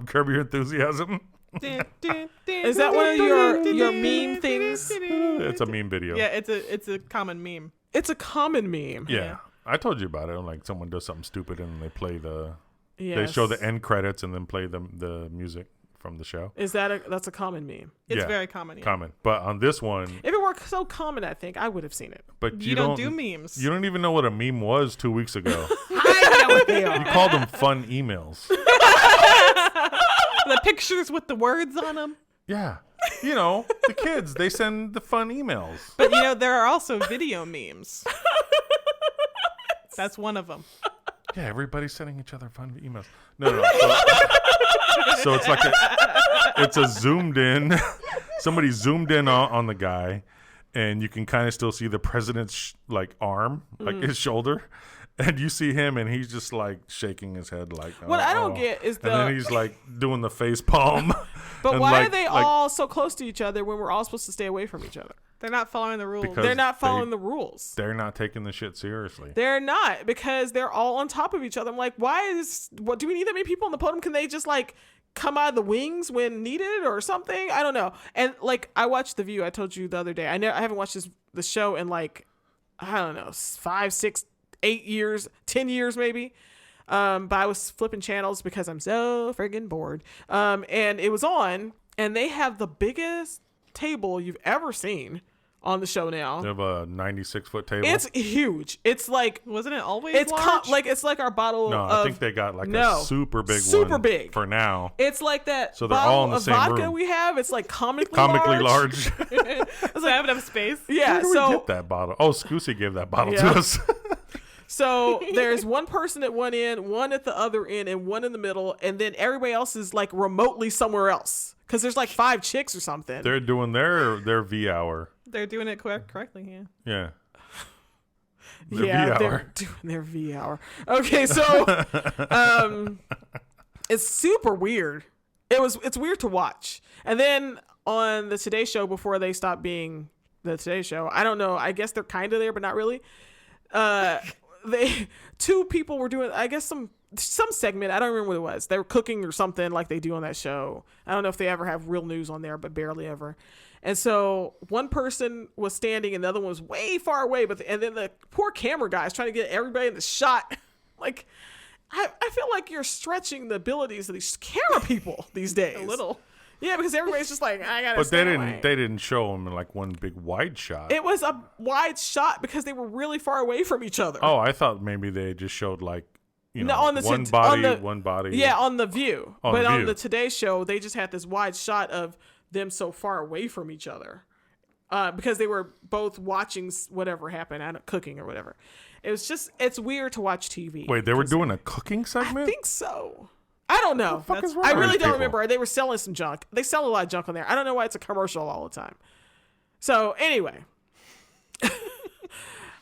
Curb Your Enthusiasm.
Is that one of your meme things?
It's a meme video.
Yeah, it's a common meme.
It's a common meme.
Yeah. I told you about it. Like someone does something stupid and they play they
Yes.
show the end credits and then play the music from the show.
That's a common meme.
It's
Yeah,
very common. Yeah.
Common. But on this one,
If it were so common, I think I would have seen it.
but
You don't do memes.
You don't even know what a meme was 2 weeks ago.
I know what they
You
are.
called them fun emails.
The pictures with the words on them.
Yeah. You know, the kids, they send the fun emails.
But there are also video memes. That's one of them.
Yeah, everybody's sending each other fun emails. No. So it's like it's a zoomed in. Somebody zoomed in on the guy, and you can kind of still see the president's arm, like his shoulder, and you see him, and he's just like shaking his head, like.
What I don't get is
and then he's like doing the face palm.
But
and
why are they all so close to each other when we're all supposed to stay away from each other?
They're not following the rules.
Because
They're not following the rules.
They're not taking the shit seriously.
They're not, because they're all on top of each other. I'm like, what do we need that many people on the podium? Can they just come out of the wings when needed or something? I don't know. And I watched The View. I told you the other day. I haven't watched the show in I don't know, 5, 6, 8 years, 10 years maybe. But I was flipping channels because I'm so friggin' bored. And it was on, and they have the biggest table you've ever seen on the show now.
They have a 96-foot table.
It's huge. It's
Wasn't it always
it's
large?
it's like our bottle
No,
of
I think they got a super big one.
Super big.
For now.
It's like that
So they're all
bottle
in the
of
same
vodka
room.
we have. It's comically
Large.
Does I have enough space?
Yeah,
Where did we
so
get that bottle? Oh, Scusi gave that bottle
Yeah.
to us.
so there's one person at one end, one at the other end, and one in the middle, and then everybody else is remotely somewhere else. Because there's 5 chicks or something.
They're doing their V hour.
They're doing it correctly, yeah.
Yeah.
Yeah,
V
they're
hour.
doing their V hour. Okay, so it's super weird. It's weird to watch. And then on the Today Show, before they stopped being the Today Show, I don't know. I guess they're kind of there, but not really. Two people were doing, I guess, some segment. I don't remember what it was. They were cooking or something like they do on that show. I don't know if they ever have real news on there, but barely ever. And so one person was standing and the other one was way far away. And then the poor camera guy is trying to get everybody in the shot. I feel like you're stretching the abilities of these camera people these days.
A little.
Yeah, because everybody's just I gotta.
But
stay away.
they didn't show them in one big wide shot.
It was a wide shot because they were really far away from each other.
Oh, I thought maybe they just showed
No, on the
one
t-
body,
on the-
one body.
Yeah, on The View.
On
But
The
on
View.
the Today Show, they just had this wide shot of them so far away from each other. Because they were both watching whatever happened, cooking or whatever. It's weird to watch TV.
Wait, they were doing a cooking
I
segment?
think so. I don't know.
What the fuck is wrong
I
with
really
these
don't
people?
remember. They were selling some junk. They sell a lot of junk on there. I don't know why it's a commercial all the time. So anyway,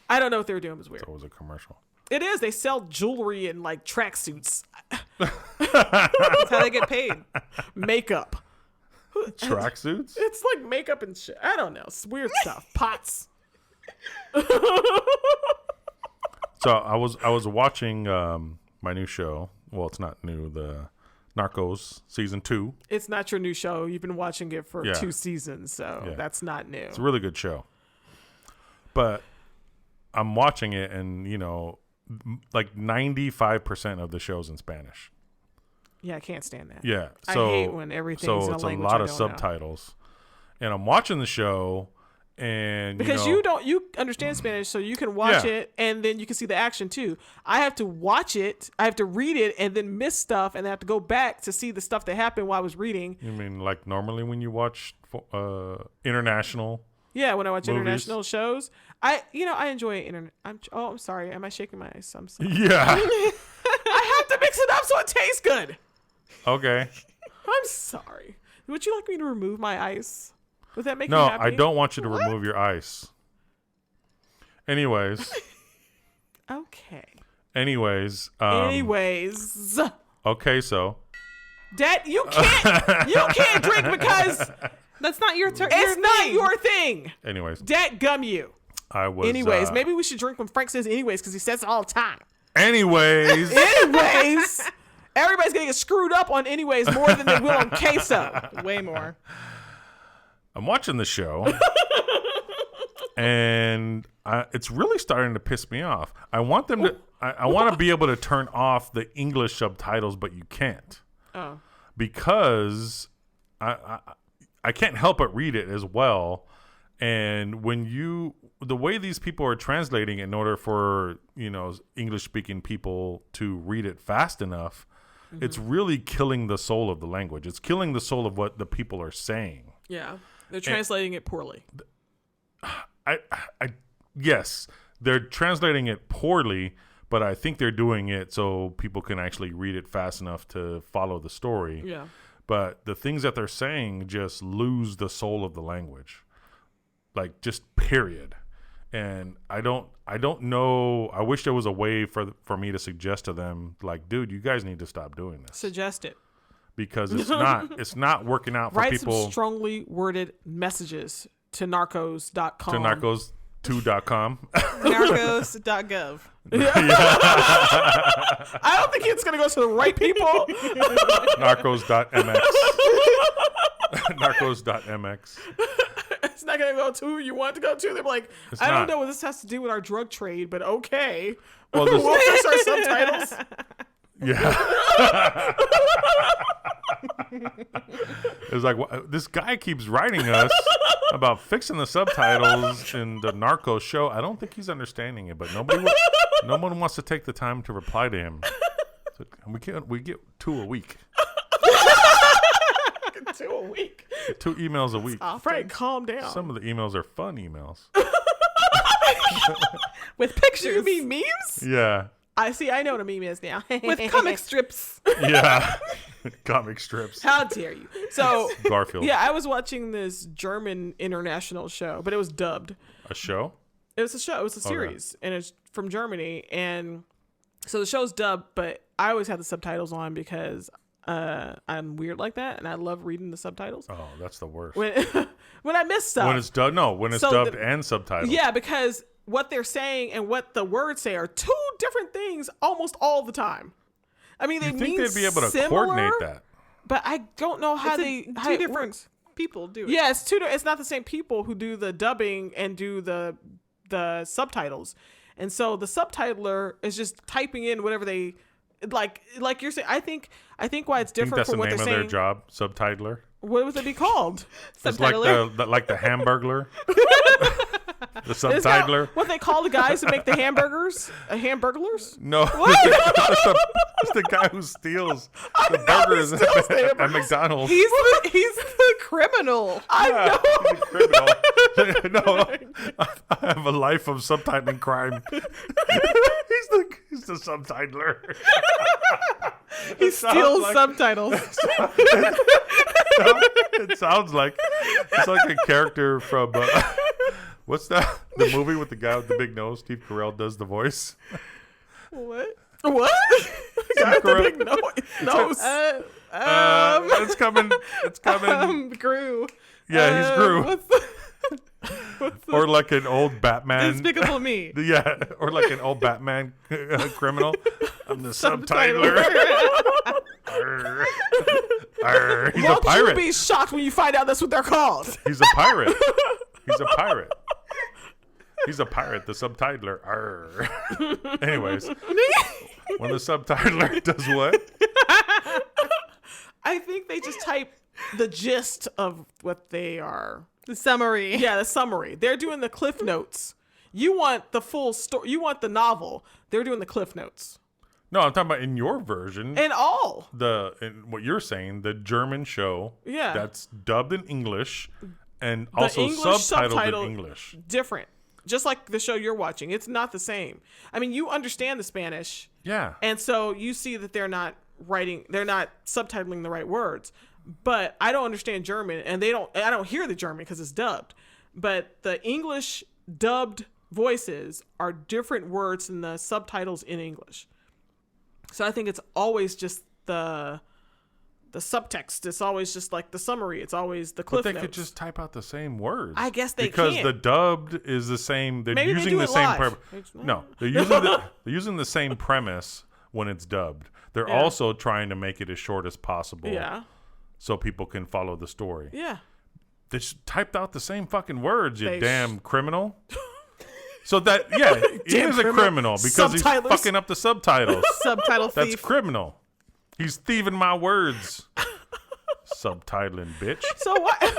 I don't know what they were doing. It was weird.
So it was a commercial.
It is. They sell jewelry and tracksuits,
That's how they get paid.
makeup.
Tracksuits?
It's like makeup and shit. I don't know. It's weird stuff. Pots.
So I was watching my new show. Well, it's not new. The Narcos season 2.
It's not your new show. You've been watching it for
Yeah.
2 seasons, so
Yeah.
that's not new.
It's a really good show. But I'm watching it, and like 95% of the show's in Spanish.
Yeah, I can't stand that.
Yeah,
I
so
hate when everything's in a
it's a
language
lot
I
of
don't know.
subtitles, and I'm watching the show, and
Because you understand Spanish, so you can watch
Yeah.
it and then you can see the action too. I have to watch it, I have to read it, and then miss stuff, and I have to go back to see the stuff that happened while I was reading.
You mean like normally when you watch international?
Yeah, when I watch
Movies.
international shows, I enjoy internet. I'm sorry. Am I shaking my ice? I'm sorry.
Yeah.
I have to mix it up so it tastes good.
Okay.
I'm sorry. Would you like me to remove my ice? Would that make
No,
you happy?
I don't want you to remove your ice. Anyways.
Okay.
Anyways.
Anyways,
Okay, so.
Dad, you can't drink because
That's not your turn.
it's not your thing.
Anyways,
Dad, gum you.
I was.
Anyways, maybe we should drink when Frank says anyways because he says it all the time.
Anyways.
Anyways, everybody's gonna get screwed up on anyways more than they will on queso.
Way more.
I'm watching the show, and it's really starting to piss me off. I want them to. I want to be able to turn off the English subtitles, but you can't
Oh,
because I can't help but read it as well. And the way these people are translating in order for English speaking people to read it fast enough, it's really killing the soul of the language. It's killing the soul of what the people are saying.
yeah. They're translating it poorly.
Yes, they're translating it poorly, but I think they're doing it so people can actually read it fast enough to follow the story.
Yeah.
But the things that they're saying just lose the soul of the language, like just period. And I don't know. I wish there was a way for me to suggest to them, like, dude, you guys need to stop doing this
Suggest it.
because it's not working out for
Write
people.
some strongly worded messages to narcos.com.
To narcos2.com.
Narcos.gov.
I don't think it's going to go to the right people.
Narcos.mx. Narcos.mx.
It's not going to go to who you want to go to. They're like,
It's
I don't
not.
know what this has to do with our drug trade, but okay.
Well,
We'll fix our subtitles.
yeah. It's like this guy keeps writing us about fixing the subtitles in the Narcos show. I don't think he's understanding it, but no one wants to take the time to reply to him. So we get 2 a week,
2 a week.
2 emails a week.
Frank, calm down.
Some of the emails are fun emails.
With
Do
pictures.
you mean memes?
Yeah,
I know what a meme is now.
With comic strips.
yeah. Comic strips.
How dare you? So,
Garfield.
yeah, I was watching this German international show, but it was dubbed.
A show.
It was a show. It was a series, and it's from Germany. And so the show's dubbed, but I always have the subtitles on because I'm weird like that, and I love reading the subtitles.
Oh, that's the worst.
When when I miss stuff.
When it's dubbed,
So
dubbed
the-
and subtitled.
Yeah, because what they're saying and what the words say are 2 different things almost all the time. I mean, they
You think
mean
they'd be able to
similar,
coordinate that?
but I don't know how how
two
it
different
works.
people do it.
Yeah, it's not the same people who do the dubbing and do the subtitles. And so the subtitler is just typing in whatever they like you're saying. I think why it's
I think
different
that's the
from what
name
they're
of their
saying.
job, subtitler.
What would it be called?
It's like the Hamburglar. The
Is that
subtitler.
what they call the guys who make the hamburgers? Hamburglers?
No, it's the guy who steals the burgers
steals the
at
hamburgers.
McDonald's.
He's the criminal.
Yeah, he's a criminal. No, I have a life of subtitling crime. He's the subtitler.
He steals subtitles.
It sounds like it's like a character from what's that? The movie with the guy with the big nose. Steve Carell does the voice.
What?
What? Guy with the
Carell.
big nose.
It's coming. It's coming.
Gru.
Yeah, he's Gru.
What's the
Or like an old Batman.
Despicable Me?
Yeah, or like an old Batman criminal. I'm the subtitler. Arr. Arr. He's a
Won't you
pirate.
be shocked when you find out that's what they're called?
He's a pirate. He's a pirate. He's a pirate, the subtitler. Arr. Anyways, when the subtitler does what?
I think they just type the gist of what they are.
The summary.
Yeah, the summary. They're doing the cliff notes. You want the full story. You want the novel. They're doing the cliff notes.
No, I'm talking about in your version.
And all.
In what you're saying, the German show.
Yeah.
That's dubbed in English and also
English
subtitled
subtitle-
in English.
Different. Just like the show you're watching. It's not the same. I mean, you understand the Spanish.
Yeah.
And so you see that they're not subtitling the right words. But I don't understand German, and I don't hear the German because it's dubbed. But the English dubbed voices are different words than the subtitles in English. So I think it's always just the subtext. It's always just like the summary. It's always the cliff
But they
notes.
could just type out the same words.
I guess they
because
can.
the dubbed is the same. They're
Maybe they
using
do
the
it
same.
live.
No, they're using the same premise when it's dubbed. They're
Yeah.
also trying to make it as short as possible.
Yeah.
So people can follow the story.
Yeah.
They just typed out the same fucking words, you
They
damn criminal. So that, yeah, he
Damn
is a criminal because he's
Subtitlers.
fucking up the subtitles.
Subtitle
That's
thief.
criminal. He's thieving my words. Subtitling, bitch.
So what?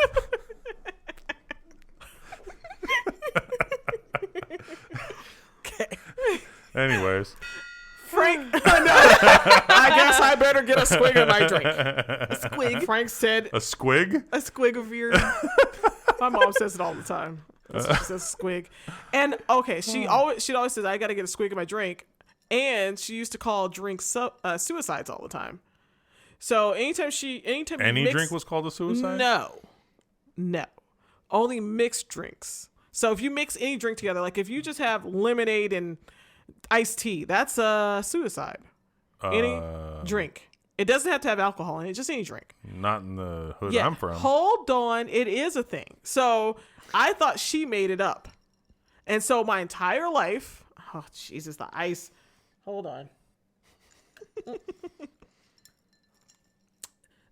Okay.
Anyways.
Frank. No. I guess I better get a swig of my drink.
Squig.
Frank said
A squig?
A squig of your.
my mom says it all the time. She says squig. And okay, she'd always says I gotta get a squig of my drink. And she used to call drinks suicides all the time. So anytime
Any
mix,
drink was called a suicide?
No. Only mixed drinks. So if you mix any drink together, like if you just have lemonade and iced tea, that's a suicide. Any drink. It doesn't have to have alcohol in it, just any drink.
Not in the hood
Yeah.
I'm from.
Hold on, it is a thing. So I thought she made it up. And so my entire life, oh Jesus, the ice. Hold on.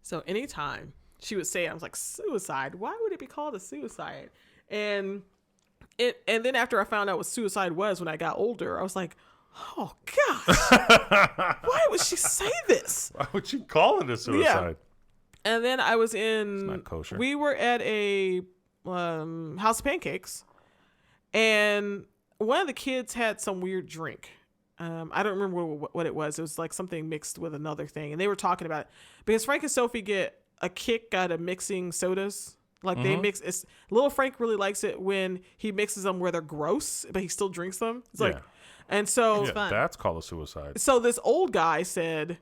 So anytime she would say it, I was like, suicide? Why would it be called a suicide? And then after I found out what suicide was when I got older, I was like, oh gosh, why would she say this?
Why would you call it a suicide?
And then I was in.
It's not kosher.
We were at a House of Pancakes, and one of the kids had some weird drink. I don't remember what it was. It was like something mixed with another thing, and they were talking about it because Frank and Sophie get a kick out of mixing sodas. Like they mix. Little Frank really likes it when he mixes them where they're gross, but he still drinks them. It's like, and so
Yeah,
fun.
that's called a suicide.
so this old guy said,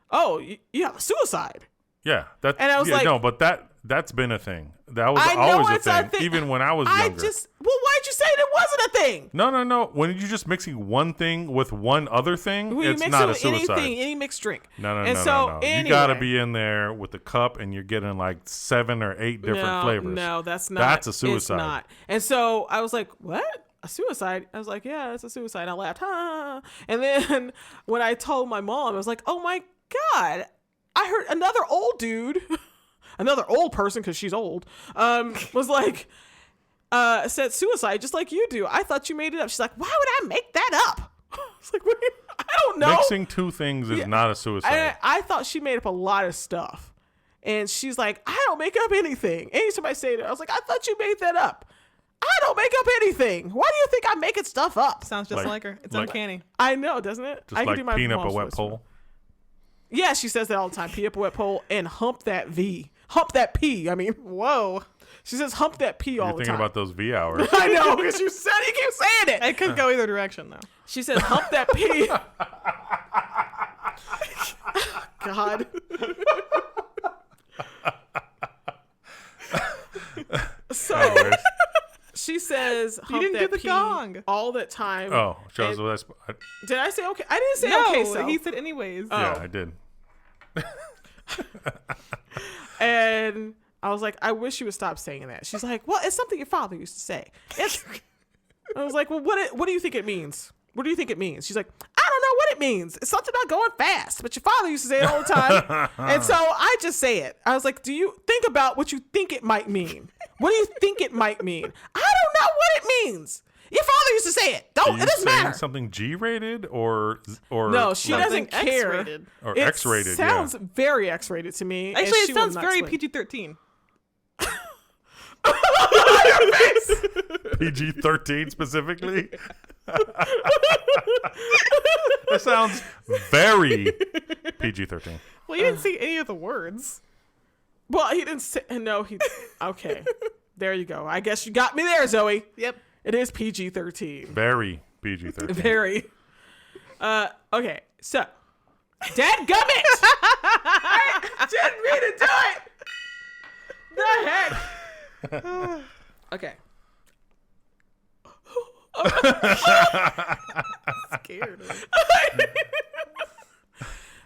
"Oh, you have a suicide."
Yeah, that.
And I was like-
no, but that's been a thing. That was
I know
always a
it's a
thing,
thing.
even when I was
Well,
younger.
why'd you say it wasn't a thing?
No. When you're just mixing one thing with one other thing,
When you
it's
mix
not
it
a
with
suicide.
anything, any mixed drink.
No.
And so,
You
anyway.
gotta be in there with the cup, and you're getting like 7 or 8 different flavors.
No, that's not.
That's a
It's
suicide.
not. And so I was like, what? A suicide? I was like, yeah, it's a suicide. I laughed. Ha. And then when I told my mom, I was like, oh my God, I heard another old dude, another old person, because she's old, was like, said suicide just like you do. I thought you made it up. She's like, why would I make that up? It's like, I don't know.
Mixing two things is not a suicide.
I thought she made up a lot of stuff. And she's like, I don't make up anything. Anytime I say that, I was like, I thought you made that up. I don't make up anything. Why do you think I'm making stuff up?
Sounds just like her. It's uncanny.
I know, doesn't it?
Just
I
like
can do my
peanut up a
mom's
wet
voice.
pole.
Yeah, she says that all the time. Pee up a wet pole and hump that V. Hump that P. I mean,
Whoa.
she says hump that P all
You're
the
thinking
time.
about those V hours.
I know, because you said you keep saying it.
It could go either direction, though.
She says hump that P. God. So
Anyways.
she says hump
didn't
that
do the
P
gong.
all the time.
Oh, shows
And-
what
Did I say okay? I didn't say
No,
okay, so.
he said anyways.
yeah, I did.
And I was like, I wish you would stop saying that. She's like, well, it's something your father used to say. I was like, well, what do you think it means? What do you think it means? She's like, I don't know what it means. It's something about going fast, but your father used to say it all the time. And so I just say it. I was like, do you think about what you think it might mean? What do you think it might mean? I don't know what it means. Your father used to say it. It doesn't matter.
Something G-rated or
no, she doesn't care.
X-rated.
Or
It
X-rated.
sounds very X-rated to me.
Actually, it sounds very PG-13.
PG-13 specifically. That sounds very PG-13.
Well, you didn't see any of the words.
Well, he didn't say. No, he. Okay, there you go. I guess you got me there, Zoe.
Yep.
It is PG-13.
Very PG-13.
Very. Okay, so. Dadgummit! I didn't mean to do it! The heck? Okay.
Scared.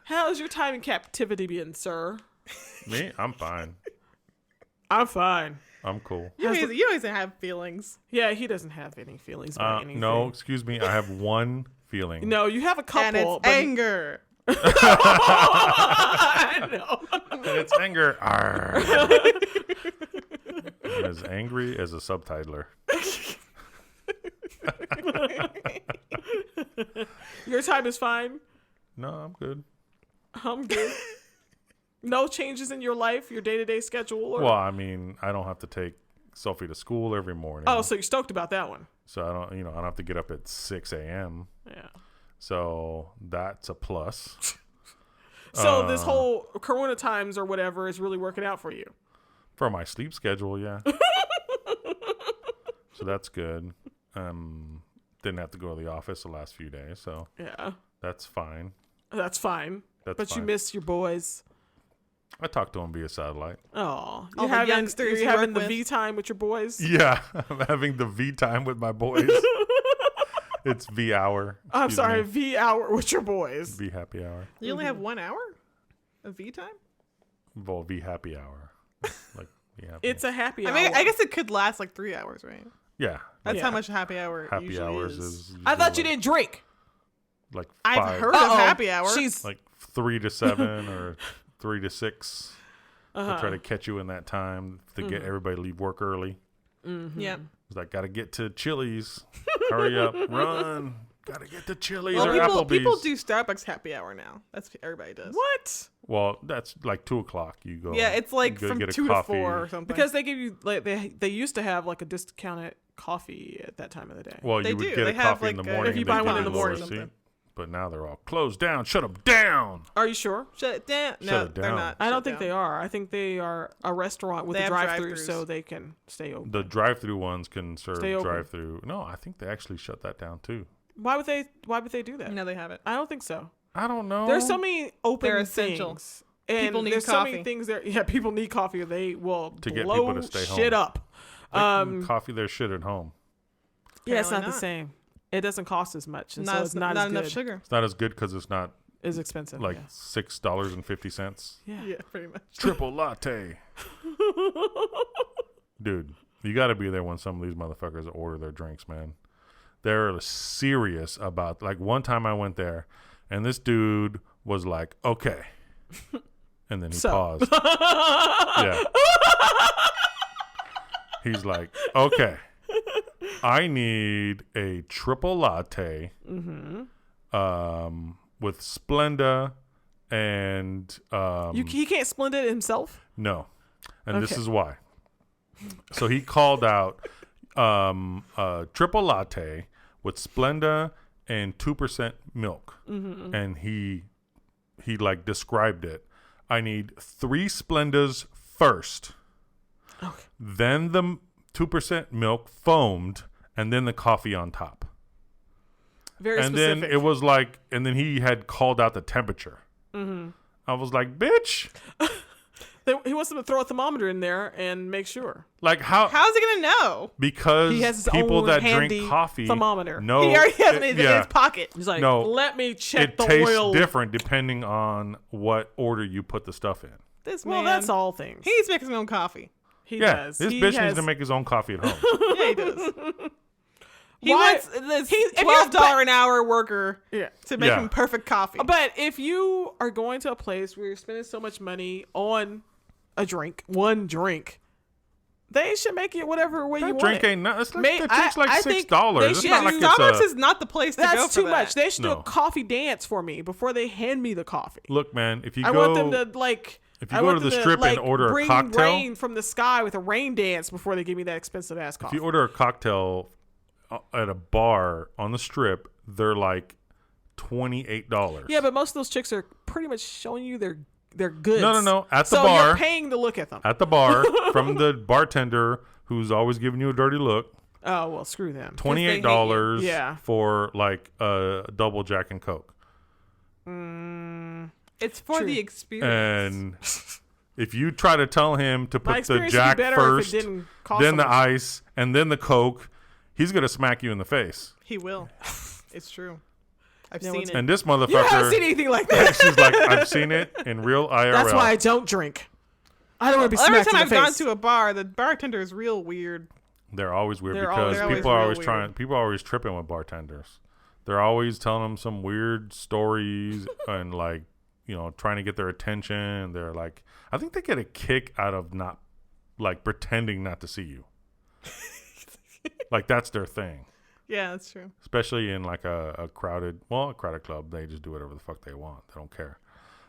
How's your time in captivity been, sir?
Me? I'm fine.
I'm fine.
I'm cool.
You don't even have feelings.
Yeah, he doesn't have any feelings about anything.
No, excuse me. I have one feeling.
No, you have a couple.
And it's anger.
I know.
And it's anger. Arr. I'm as angry as a subtitler.
Your time is fine.
No, I'm good.
I'm good. No changes in your life, your day-to-day schedule? Or...
Well, I mean, I don't have to take Sophie to school every morning.
Oh, so you're stoked about that one.
So I don't have to get up at 6 a.m.
Yeah.
So that's a plus.
So this whole Corona times or whatever is really working out for you.
For my sleep schedule, yeah. So that's good. Didn't have to go to the office the last few days, so
Yeah.
that's fine.
That's fine. But you miss your boys.
I talk to them via satellite.
Oh,
All the youngsters
you're
you
having
work
the
with.
V time with your boys.
Yeah, I'm having the V time with my boys. It's V hour.
I'm
Excuse
sorry,
me.
V hour with your boys.
V happy hour.
You only have 1 hour of V time?
Well, V happy hour. Like V happy.
It's a happy
I
hour.
mean, I guess it could last like 3 hours, right?
Yeah.
That's
Yeah.
how much happy hour
Happy
usually
hours
is.
is.
I thought you
usually
didn't drink.
Like
I've
5,
heard of happy hour.
She's
like 3 to 7 or 3 to 6.
Uh-huh.
They try to catch you in that time to get everybody to leave work early.
Yeah.
It's like, gotta get to Chili's. Hurry up, run. Gotta get to Chili's
Well,
or
people
Applebee's.
do Starbucks happy hour now. That's what everybody does.
what?
Well, that's like 2 o'clock. You go.
Yeah, it's like
you go
from
get a
2
coffee.
to 4 or something.
Because they give you like they used to have like a discounted coffee at that time of the day.
Well,
They
you would
do.
get
They
a
have,
coffee in the
like,
morning.
if you
and
buy
they
one
give
in
you
the
a lower
morning.
seat. But now they're all closed down. Shut them down.
Are you sure?
Shut it down. No,
Shut it
they're
down.
not.
I don't
Shut
think
down.
they are. I think they are a restaurant with
They
a
have
drive-through,
drive-thrus.
so they can stay open.
The drive-through ones can serve
Stay open.
drive-through. No, I think they actually shut that down too.
Why would they do that?
No, they haven't.
I don't think so.
I don't know.
There's so many open
They're essential.
things. And
People need
there's so
coffee.
many things there. Yeah, people need coffee or they will
To get
blow
people to stay
shit
home.
up.
Coffee their shit at home.
Yeah, it's not
Apparently
the
not.
same. It doesn't cost as much, and
Not,
so it's not as
enough
good.
sugar.
It's not as good because it's not
It's expensive.
like
yeah.
$6.50.
Yeah.
Yeah, pretty much.
Triple latte. Dude, you got to be there when some of these motherfuckers order their drinks, man. They're serious about, like, one time I went there and this dude was like, okay. And then he
So.
paused. Yeah. He's like, okay. I need a triple latte with Splenda and
He can't split it himself.
no. And this
Okay.
is why. So he called out a triple latte with Splenda and 2% milk. And he like described it. I need 3 Splendas first.
Okay.
Then the 2% milk foamed, and then the coffee on top.
Very
And
specific.
then it was like, and then he had called out the temperature. I was like, bitch,
He wants them to throw a thermometer in there and make sure.
Like how?
How's he gonna know?
Because
He has his
people
own
that
handy
drink coffee
thermometer.
know
He already has it in
yeah,
his pocket.
He's like,
No,
let me check
it
the
tastes
oil.
different depending on what order you put the stuff in.
This
Well,
man,
that's all things.
He's making his own coffee.
He
Yeah,
does.
this
He
bitch
has,
needs to make his own coffee at home.
Yeah, he does. He
Why-
wants this
if you're-
$12 an hour worker
Yeah.
to make
Yeah.
him perfect coffee.
But if you are going to a place where you're spending so much money on one drink, they should make it whatever way you
That
want
drink
it.
ain't not. It's like,
May-
that drink's like
I think
$6.
they
It's
should
not like
do-
Starbucks
it's
is not the place to go
That's
for
too much.
that.
They should do
No.
a coffee dance for me before they hand me the coffee.
Look, man, if you
I
go,
want them to like.
if you
I
go
want
to the
them
strip and
like,
order a
bring
cocktail,
rain from the sky with a rain dance before they give me that expensive ass
if
coffee.
you order a cocktail at a bar on the strip, they're like $28.
Yeah, but most of those chicks are pretty much showing you their goods.
No. At the
so
bar,
you're paying to look at them.
at the bar from the bartender who's always giving you a dirty look.
Oh well, screw them.
$28
Yeah.
for like a double Jack and Coke.
It's for
True.
the experience.
And if you try to tell him to
My
put the
experience would
Jack
be better
first,
if it didn't cost
then
so
the
much.
ice, and then the Coke, he's gonna smack you in the face.
He will. It's true. I've
No
seen
one's-
it.
And this
You haven't
motherfucker,
seen anything like that.
she's like, I've seen it in real IRL.
That's why I don't drink. I don't want to be
Every
smacked
time
in
I've
the
gone
face.
to a bar, the bartender is real weird.
They're always weird
They're
because
always
people are
real
always
weird.
trying. People are always tripping with bartenders. They're always telling them some weird stories and like, trying to get their attention. They're like, I think they get a kick out of not like pretending not to see you. Like that's their thing.
Yeah, that's true.
Especially in like a crowded club, they just do whatever the fuck they want. They don't care.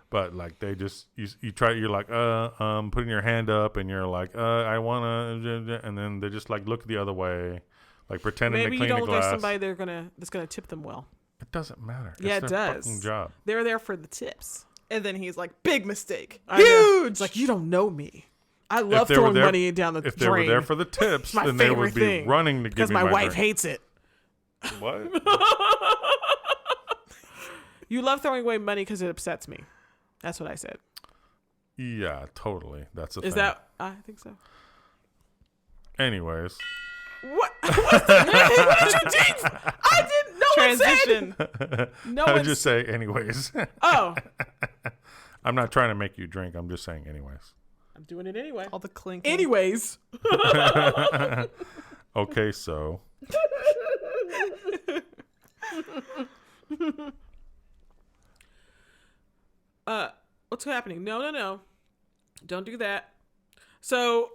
But like they just you're like putting your hand up and you're like I wanna, and then they just like look the other way, like pretending
Maybe
to
you
clean
don't
the
look
glass.
like somebody that's gonna tip them well.
It doesn't matter.
Yeah,
It's
it
their
does.
fucking job.
They're there for the tips.
And then he's like, big mistake.
I know.
Huge.
It's like you don't know me. I love
they were
throwing
there-
money down the
If they
drain.
were there for the tips,
my
then they would
favorite
be
thing,
running to
because
give me
my wife
drink.
hates it.
What?
You love throwing away money because it upsets me. That's what I said.
Yeah, totally. That's the
Is
thing.
that? I think so.
Anyways,
What? What did you do? I didn't. No
Transition.
one said. No
I
one
would just say anyways.
Oh,
I'm not trying to make you drink. I'm just saying anyways.
I'm doing it anyway.
All the clinking.
Anyways,
Okay, so
what's happening? No. Don't do that. So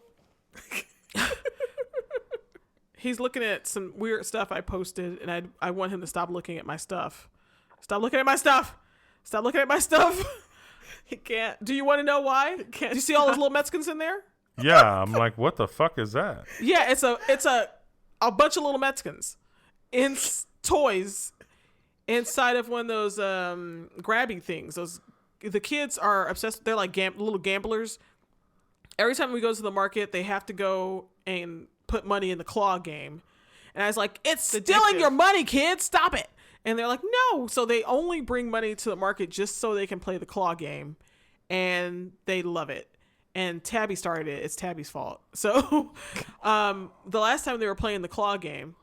he's looking at some weird stuff I posted, and I want him to stop looking at my stuff. Stop looking at my stuff. Stop looking at my stuff.
He can't.
Do you want to know why? Do
Can't
you see all those little Mexicans in there?
yeah, I'm like, what the fuck is that?
Yeah, it's a bunch of little Mexicans in toys inside of one of those grabby things. The kids are obsessed. They're like little gamblers. Every time we go to the market, they have to go and put money in the claw game. And I was like, it's stealing
addictive.
your money, kids. Stop it. And they're like, no. So they only bring money to the market just so they can play the claw game. And they love it. And Tabby started it. It's Tabby's fault. So the last time they were playing the claw game,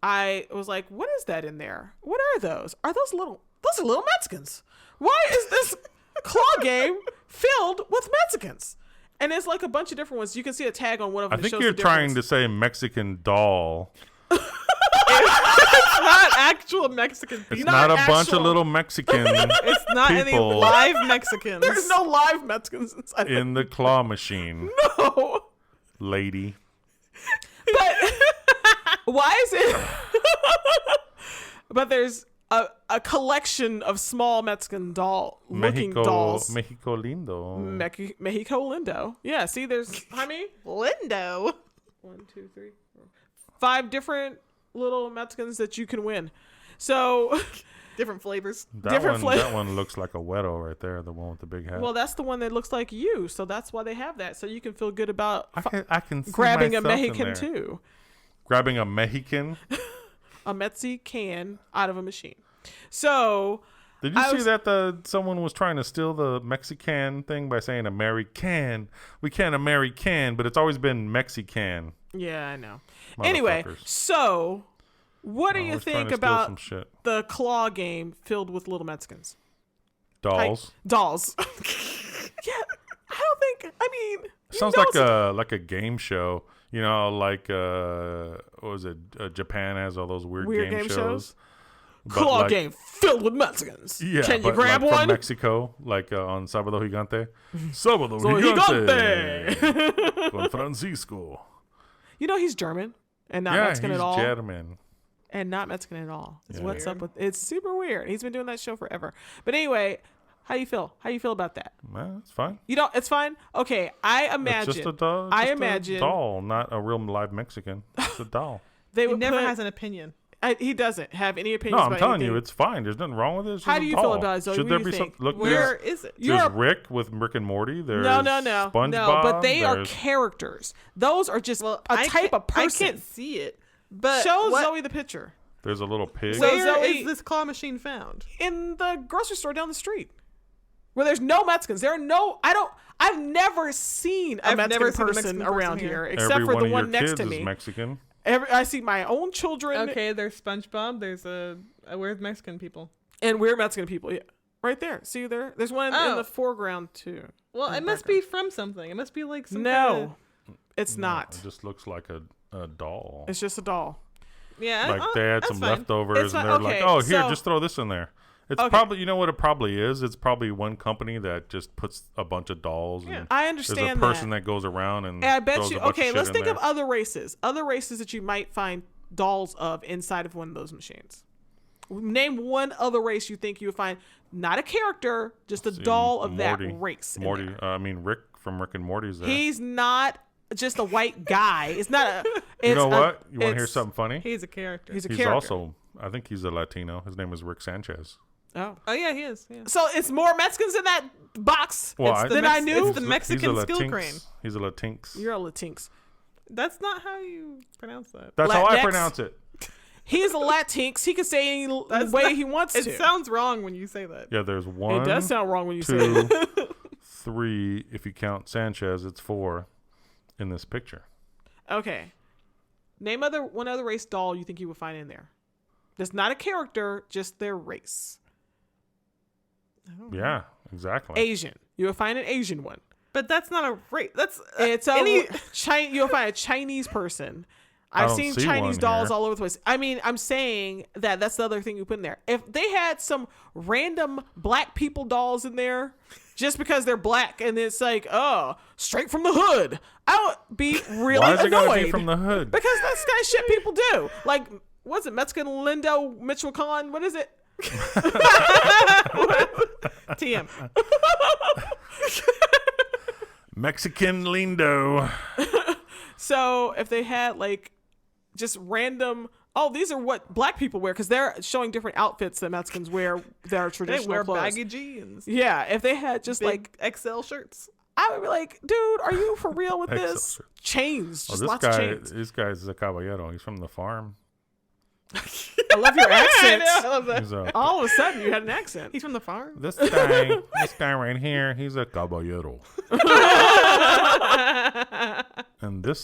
I was like, what is that in there? What are those? Those are little Mexicans. Why is this claw game filled with Mexicans? And it's like a bunch of different ones. You can see a tag on one of them.
I think you're trying to say Mexican doll.
It's not actual Mexican people.
It's
Not
not, a bunch
actual-
of little Mexican
It's not any
people
live Mexicans.
There's no live Mexicans inside.
in the claw machine,
No.
lady.
But why is it? But there's a collection of small Mexican looking dolls.
Mexico lindo.
Mexico Lindo. Yeah, see, there's how many?
Lindo.
1, 2, 3, 4, 5 different little Mexicans that you can win. So,
Different flavors.
different flavor.
That one looks like a Wedo right there, the one with the big hat.
well, that's the one that looks like you. So that's why they have that. So you can feel good about
I can see
grabbing a
myself in
Mexican
there.
too.
Grabbing a Mexican.
A Metzi can out of a machine. So
Did you see that someone was trying to steal the Mexican thing by saying American? We can't American, but it's always been Mexican.
Yeah, I know. Anyway, so what do you think about the claw game filled with little Mexicans?
Dolls.
Dolls. Yeah, I don't think. I mean,
sounds like a game show. You know, like what was it? Japan has all those weird game shows.
Claw game filled with Mexicans.
Yeah,
can you grab one?
From Mexico, like on Sábado Gigante. Sábado Gigante. Con Francisco.
You know he's German and not Mexican at all.
Yeah, he's German.
And not Mexican at all. What's up with? It's super weird. He's been doing that show forever. But anyway, how do you feel? How do you feel about that?
It's fine.
You know, it's fine. Okay, I imagine.
It's just a doll. A doll, not a real live Mexican. It's a doll.
He never has an opinion.
He doesn't have any opinions.
No, I'm telling you, it's fine. There's nothing wrong with it.
How do you feel about it, Zoe?
Should there be some? Look,
where is it?
There's Rick with Rick and Morty. There's
no.
SpongeBob.
No, but they are characters. Those are just a type of person.
I can't see it. But
show Zoe the picture.
There's a little pig.
Where is this claw machine found?
In the grocery store down the street, where there's no Mexicans. There are no. I've never seen a Mexican person around here except for the one next to me.
Mexican.
I see my own children.
Okay, there's SpongeBob. There's weird Mexican people.
And weird Mexican people, yeah. Right there. See there? There's one in the foreground, too.
Well, it must be from something. It must be like some
it's not.
It just looks like a doll.
It's just a doll.
Yeah.
Like they had some leftovers and they're like, oh, here, just throw this in there. It's probably, you know what it probably is? It's probably one company that just puts a bunch of dolls.
Yeah,
and
I understand
there's a person that goes around and
I bet you. Okay, let's think
of
other races. Other races that you might find dolls of inside of one of those machines. Name one other race you think you would find, not a character, just a doll of that race.
Morty. Rick from Rick and Morty's there.
He's not just a white guy. It's not a.
You know what? You want to hear something funny?
He's a character.
He's character.
Also, I think he's a Latino. His name is Rick Sanchez.
Oh
yeah, he is. Yeah.
So it's more Mexicans in that box than I knew.
It's the Mexican skill crane.
He's a Latinx.
You're a Latinx.
That's not how you pronounce that.
That's how I pronounce it.
He's a Latinx. He can say any way he wants to.
It sounds wrong when you say that.
Yeah, there's one.
It does sound wrong when you say it.
3. If you count Sanchez, it's 4 in this picture.
Okay. Name one other race doll you think you would find in there. That's not a character, just their race.
Yeah, exactly.
Asian. You will find an Asian one.
But that's not a race. That's
you'll find a Chinese person. I've seen Chinese dolls all over the place. I mean, I'm saying that's the other thing you put in there. If they had some random black people dolls in there, just because they're black, and it's like, oh, straight from the hood, I would be really
Why is
annoyed.
It gotta be from the hood?
Because that's the kind of shit people do. Like, what's it, Mexican Lindo Michoacan? What is it?
TM.
Mexican Lindo.
So if they had like just random, these are what black people wear, because they're showing different outfits that Mexicans wear that are traditional
They wear
clothes.
baggy jeans.
Yeah, if they had just
big XL shirts,
I would be like, dude, are you for real with this? Chains, just lots of chains.
This guy's a caballero. He's from the farm.
I love your accent.
I love that.
All of a sudden, you had an accent.
He's from the farm.
This guy right here, he's a caballero. And this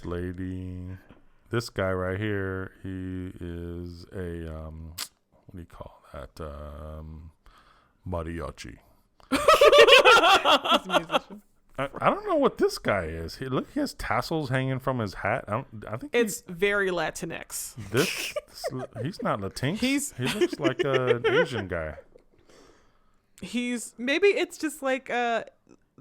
guy right here, he is a what do you call that? Mariachi.
He's a musician.
I don't know what this guy is. He has tassels hanging from his hat. I think
it's very Latinx.
He's not Latinx. He looks like an Asian guy.
Maybe
it's just like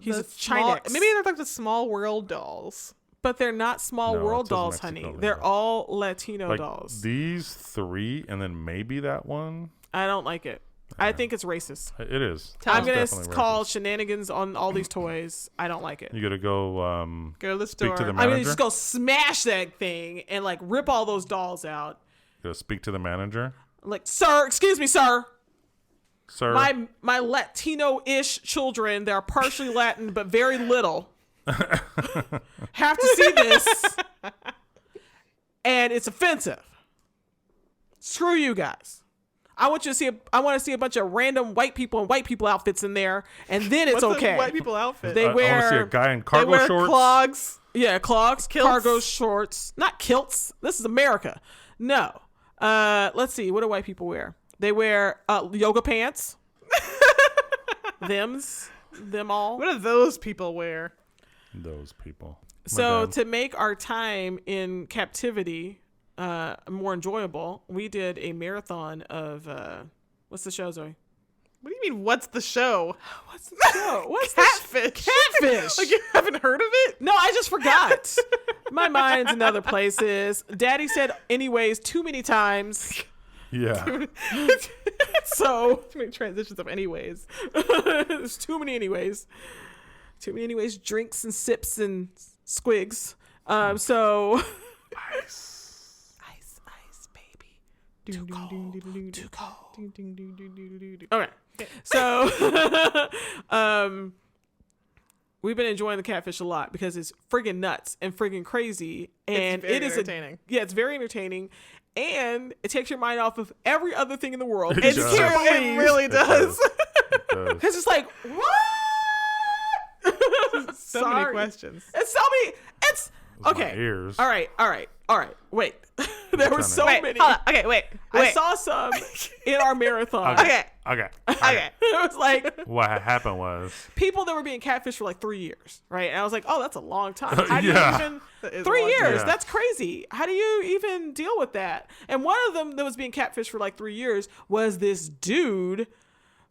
he's a Chinese.
Maybe they're like the Small World dolls.
But they're not Small World dolls, honey. They're all Latino dolls.
These 3 and then maybe that one.
I don't like it. I think it's racist.
It is.
I'm going to call shenanigans on all these toys. I don't like it.
You got to go
to the store.
Speak to the
I'm
manager.
going to just go smash that thing and like rip all those dolls out.
You got to speak to the manager.
Like, sir, excuse me, sir.
Sir.
My Latino-ish children, they're partially Latin but very little, have to see this. And it's offensive. Screw you guys. I want to see a bunch of random white people in white people outfits in there, and then it's
What's
okay.
a white people outfit?
They
I want to see a
wear
guy in
They
cargo
wear
shorts.
clogs.
yeah, clogs,
Kilts?
cargo shorts, not kilts. This is America. No. Let's see. What do white people wear? They wear yoga pants. Them all.
What do those people wear?
Those people.
So
Madame.
to make our time in captivity more enjoyable, we did a marathon of what's the show, Zoe?
What do you mean? What's the show?
What's the show? What's
Catfish.
Catfish.
Like you haven't heard of it?
No, I just forgot. My mind's in other places. Daddy said anyways too many times.
Yeah.
So
Too many transitions of anyways.
there's too many anyways. Too many anyways, drinks and sips and squigs. So
Ice.
ice, baby.
Too
cold. Too cold.
cold.
Okay. So we've been enjoying the Catfish a lot because it's friggin' nuts and friggin' crazy. And
very
it is
entertaining.
it's very entertaining. And it takes your mind off of every other thing in the world.
It
And
does.
you can't
It
believe.
really
It
does.
It does.
Because it's like, what?
So many questions.
It's so many. It's
My
okay.
ears.
All right. Wait. There were
trying to-
so
Wait,
many.
hold on. Okay, wait.
I saw some in our marathon.
Okay.
Okay.
Okay.
It was like
What happened was
people that were being catfished for like 3 years, right? And I was like, oh, that's a long time. How do
Yeah.
you even
That is
3
a long
years?
time.
That's crazy. How do you even deal with that? And one of them that was being catfished for like 3 years was this dude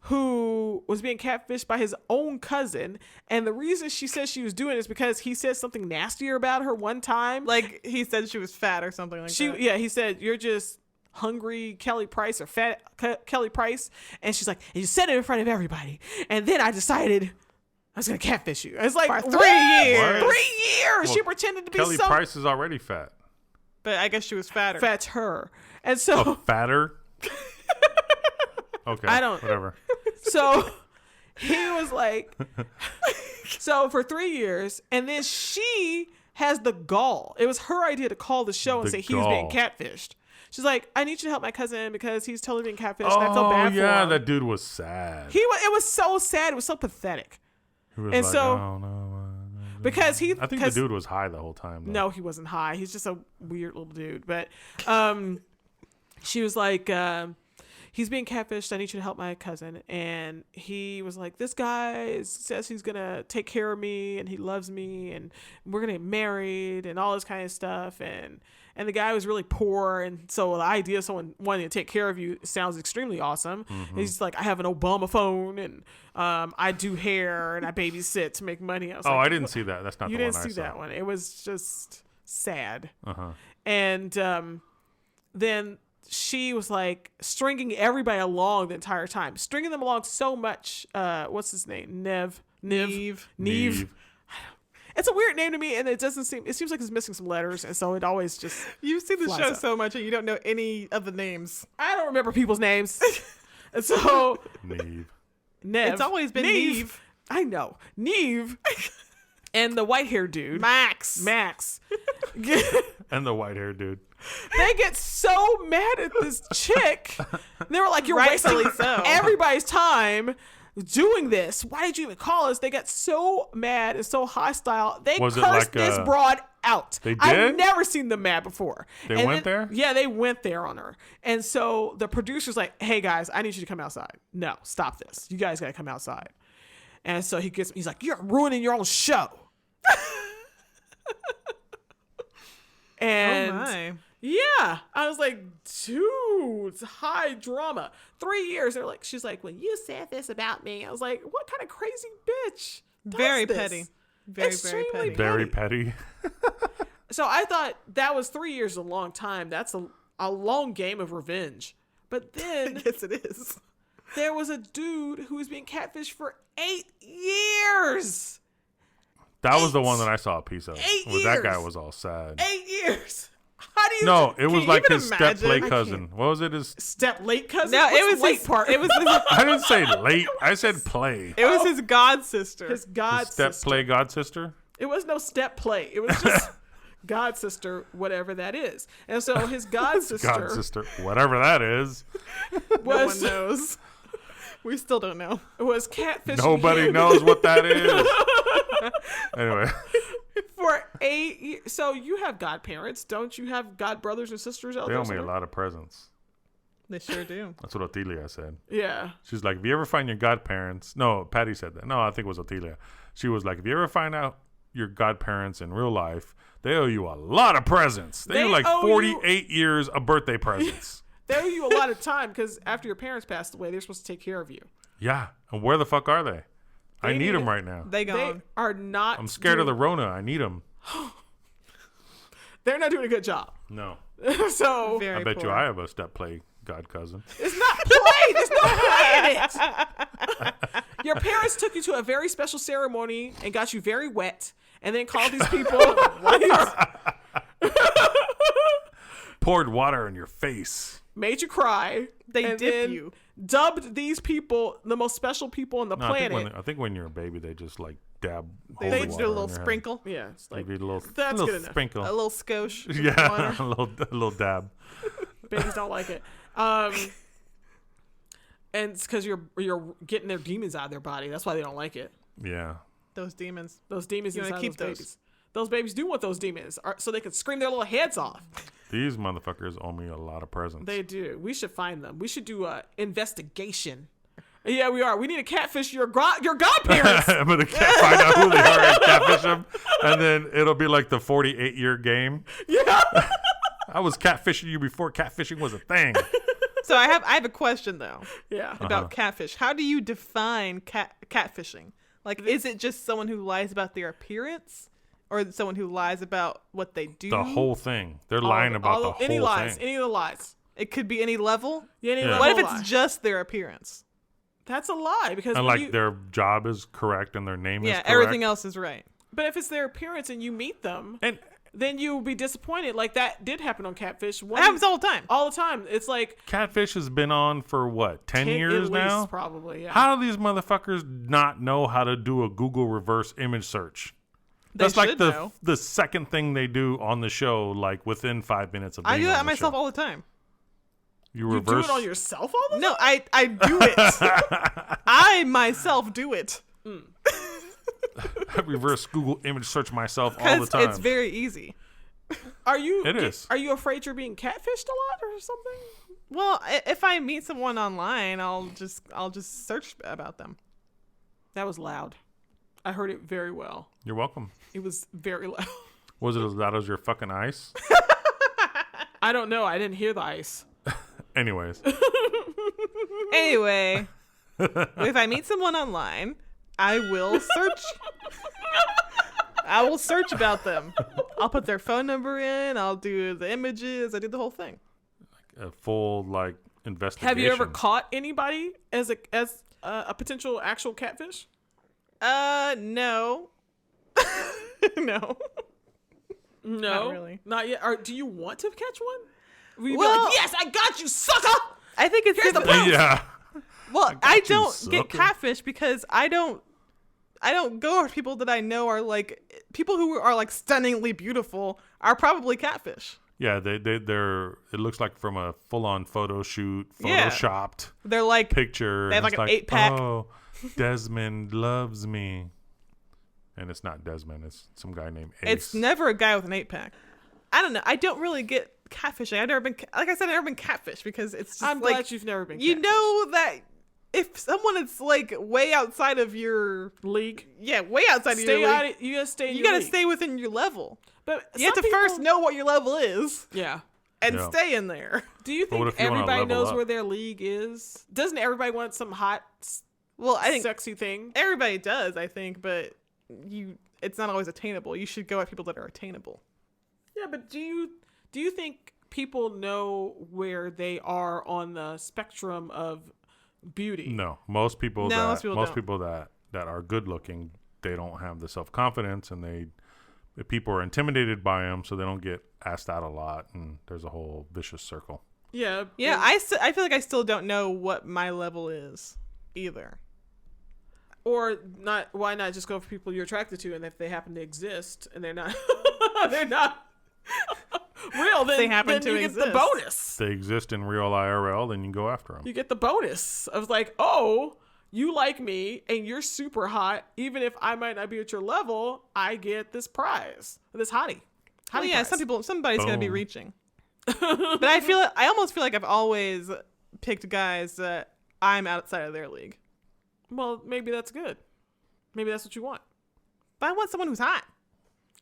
who was being catfished by his own cousin. And the reason she says she was doing it is because he said something nastier about her one time.
Like he said she was fat or something like that.
Yeah, he said, you're just hungry Kelly Price or fat Kelly Price. And she's like, and you said it in front of everybody. And then I decided I was going to catfish you. It's like,
For 3
what?
years.
3 years. She
Well,
pretended to be
Kelly
some
Price is already fat.
But I guess she was fatter.
fat her. And so,
Oh, fatter? Okay.
I don't-
Whatever.
so he was like, so for 3 years. And then she has the gall. It was her idea to call the show and
The
say he was being
gall.
catfished. She's like, I need you to help my cousin because he's totally being catfished. And I feel
Oh,
bad for
yeah.
him.
That dude was sad.
It was so sad. It was so pathetic.
He was
and
like,
so-
oh, no.
Because he,
I think the dude was high the whole time. Though.
no, he wasn't high. He's just a weird little dude. But she was like, he's being catfished. I need you to help my cousin. And he was like, this guy says he's going to take care of me and he loves me and we're going to get married and all this kind of stuff. And the guy was really poor. And so the idea of someone wanting to take care of you sounds extremely awesome. He's like, I have an Obama phone and I do hair and I babysit to make money. I was
Oh,
like,
I didn't see that. That's not
you
the one
didn't
I
see
saw.
that one. It was just sad.
Uh-huh.
And then she was like stringing everybody along the entire time, stringing them along so much. What's his name? Neve.
Neve.
It's a weird name to me, and it seems like it's missing some letters, and so it always just.
You've seen the
Flies
show
up.
so much and you don't know any of the names.
I don't remember people's names, and so
Neve.
Neve.
It's always been Neve.
I know Neve, and the white haired dude
Max.
And the white hair dude.
They get so mad at this chick. They were like, you're
Rightfully
wasting
so.
everybody's time doing this. Why did you even call us? They got so mad and so hostile. They
Was it
cursed
like
this
a-
broad out.
They
I've
did?
never seen them mad before.
They
And
went there?
Yeah, they went there on her. And so the producer's like, hey guys, I need you to come outside. No, stop this. You guys gotta come outside. And so he's like, you're ruining your own show. And
Oh my.
yeah, I was like, dude, it's high drama. 3 years. She's like, well, you said this about me. I was like, what kind of crazy bitch? does
Very
this?
petty. Very,
Extremely
very petty.
Very petty.
So I thought that was 3 years a long time. That's a long game of revenge. But then
Yes, it is.
there was a dude who was being catfished for 8 years.
That was the one that I saw a piece of.
8
Where that guy
years.
was all sad.
8 years. How do you
No, it was
you
like
even
his step
imagine?
play
I
cousin. What was it? His
step late cousin?
No,
What's
it was
the late
his
part.
It was his,
I didn't say late. I said play.
it was his god sister.
his god
His step
sister.
play god sister.
It was no step play. It was just god sister, whatever that is. And so his god sister,
God sister, whatever that is.
No one
was
knows. We still don't know.
catfishing
Nobody
him
knows what that is. Anyway,
for 8 years. So you have godparents, don't you? Have god brothers and sisters out
they
there?
owe me a
somewhere?
lot of presents.
They sure do.
That's what Otelia said.
Yeah.
She's like, if you ever find your godparents, no, Patty said that. No, I think it was Otelia. She was like, if you ever find out your godparents in real life, they owe you a lot of presents. They owe you like
owe
48 years of birthday presents.
They owe you a lot of time because after your parents passed away, they're supposed to take care of you.
Yeah. And where the fuck are they? I need
need
them
it.
right now.
They
They
gone.
are not.
I'm scared of the Rona. I need them.
They're not doing a good job.
No.
So
Very
I bet you
poor.
I have a step play god cousin.
it's not play. There's no play in it. Your parents took you to a very special ceremony and got you very wet, and then called these people.
Poured water in your face.
Made you cry.
They
and
dip
then
you.
Dubbed these people the most special people on the
No,
planet.
I think when you're a baby, they just like dab.
They
holy
just
water
do a
in
little
your head.
sprinkle.
Yeah, it's like
Maybe a little,
that's
little
good enough.
sprinkle.
A little skosh. with
Yeah,
water.
a little dab.
babies don't like it. And it's because you're getting their demons out of their body. That's why they don't like it.
Yeah.
Those demons.
Those demons
You wanna
inside
keep
those
those.
babies. Those babies do want those demons, so they can scream their little heads off.
These motherfuckers owe me a lot of presents.
They do. We should find them. We should do a investigation. Yeah, we are. We need to catfish your godparents.
I'm gonna find out who they are and catfish them, and then it'll be like the 48-year game.
Yeah.
I was catfishing you before catfishing was a thing.
So I have a question though
Yeah.
about catfish. How do you define catfishing? Like, is it just someone who lies about their appearance, or is it someone who lies about what they do?
The whole thing. They're lying about the whole
any lies.
thing.
Any of the lies.
It could be any level.
Yeah, any
Yeah.
level
What if it's
lie.
just their appearance?
That's a lie because
And
when
like
you,
their job is correct and their name is
Yeah,
correct.
everything else is right.
but if it's their appearance and you meet them,
And
then you'll be disappointed. Like that did happen on Catfish.
It happens all the time.
all the time. It's like
Catfish has been on for what, 10 years
at
now?
least, probably. Yeah.
How do these motherfuckers not know how to do a Google reverse image search?
They
That's like
should
the
know.
the second thing they do on the show, like within 5 minutes of being
I do
on
that
the
myself
show.
all the time.
You
You
reverse
do it on yourself all the time?
No, I do it. I myself do it
I reverse Google image search myself all the
because
time.
it's very easy.
Are you?
It is.
Are you afraid you're being catfished a lot or something?
Well, if I meet someone online, I'll just search about them.
That was loud. I heard it very well.
You're welcome.
It was very loud.
Was it as loud as your fucking ice?
I don't know. I didn't hear the ice.
Anyways,
Anyway, if I meet someone online, I will search. I will search about them. I'll put their phone number in. I'll do the images. I do the whole thing.
a full like investigation.
Have you ever caught anybody as a potential actual catfish?
No. No.
No,
Not really.
Not yet. Or do you want to catch one? Will you be
Well-
like, yes, I got you, sucker?
I think it's
Here's the
different.
proof.
Yeah.
Well, I
you,
don't get
sucker.
catfish because I don't go for people that I know are like people who are like stunningly beautiful are probably catfish.
Yeah, they're. It looks like from a full-on photo shoot,
Yeah.
photoshopped
They're like
picture.
They have
and
like
it's
an 8-pack.
Oh, Desmond loves me, and it's not Desmond. It's some guy named Ace.
it's never a guy with an 8-pack. I don't know. I don't really get catfishing. I've never been like I said. I've never been catfish because it's just
I'm
like
glad you've never been.
you
catfished.
know that if someone is like way outside of your
league.
way outside of
Stay
your
out.
league,
You gotta stay. In
you
your
gotta
league.
stay within your level.
But
You have to
some
first
people-
know what your level is
Yeah.
and
Yeah.
stay in there.
Do you
But what
think
if you wanna
everybody
level
knows
up?
where their league is? Doesn't everybody want some hot,
Well, I think
sexy thing?
everybody does. I think, but it's not always attainable. You should go at people that are attainable.
Yeah, but do you think people know where they are on the spectrum of beauty?
No, most people.
No,
that,
most people
most
don't.
people that are good looking, they don't have the self confidence, and people are intimidated by them, so they don't get asked out a lot, and there's a whole vicious circle.
Yeah.
Yeah,
and-
I feel like I still don't know what my level is either.
or not. Why not just go for people you're attracted to, and if they happen to exist, and they're not, they're not real, then,
They happen
then
to
you get the
exist.
bonus.
They exist in real IRL, then you go after them.
You get the bonus of like, oh, you like me and you're super hot. Even if I might not be at your level, I get this prize, this hottie.
Well, yeah, somebody's gonna be
Boom.
reaching. But I almost feel like I've always picked guys that I'm outside of their league.
Well, maybe that's good. Maybe that's what you want.
But I want someone who's hot.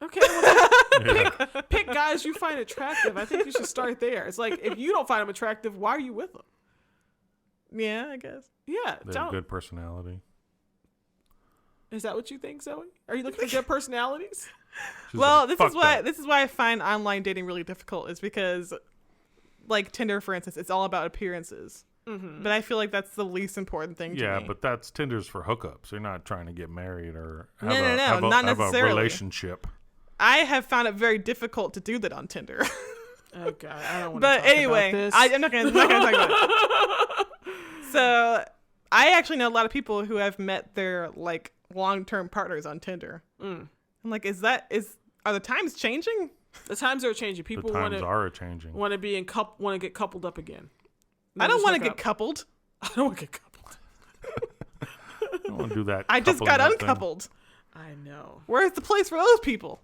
Okay, well,
Yeah.
pick guys you find attractive. I think you should start there. It's like, if you don't find them attractive, why are you with them?
Yeah, I guess.
Yeah,
They have
don't.
good personality.
Is that what you think, Zoe? Are you looking for good personalities?
She's
Well,
like,
this is
"Fuck
why
that."
this is why I find online dating really difficult. Is because, like Tinder, for instance, it's all about appearances.
Mm-hmm.
But I feel like that's the least important thing to
Yeah,
me.
but that's Tinder's for hookups. You're not trying to get married or have,
No,
have
not
have a
necessarily.
relationship.
I have found it very difficult to do that on Tinder.
Oh God, I don't want to
But
talk
anyway,
about this.
I'm not gonna talk about it. So I actually know a lot of people who have met their like long-term partners on Tinder. I'm like, are the times changing?
The times are changing.
The
People want
times
to
are changing.
want to be in want to get coupled up again.
I don't want to
get
get coupled.
I don't want to get coupled.
I don't want to do that.
I just got
coupling up thing.
uncoupled.
I know.
Where's the place for those people?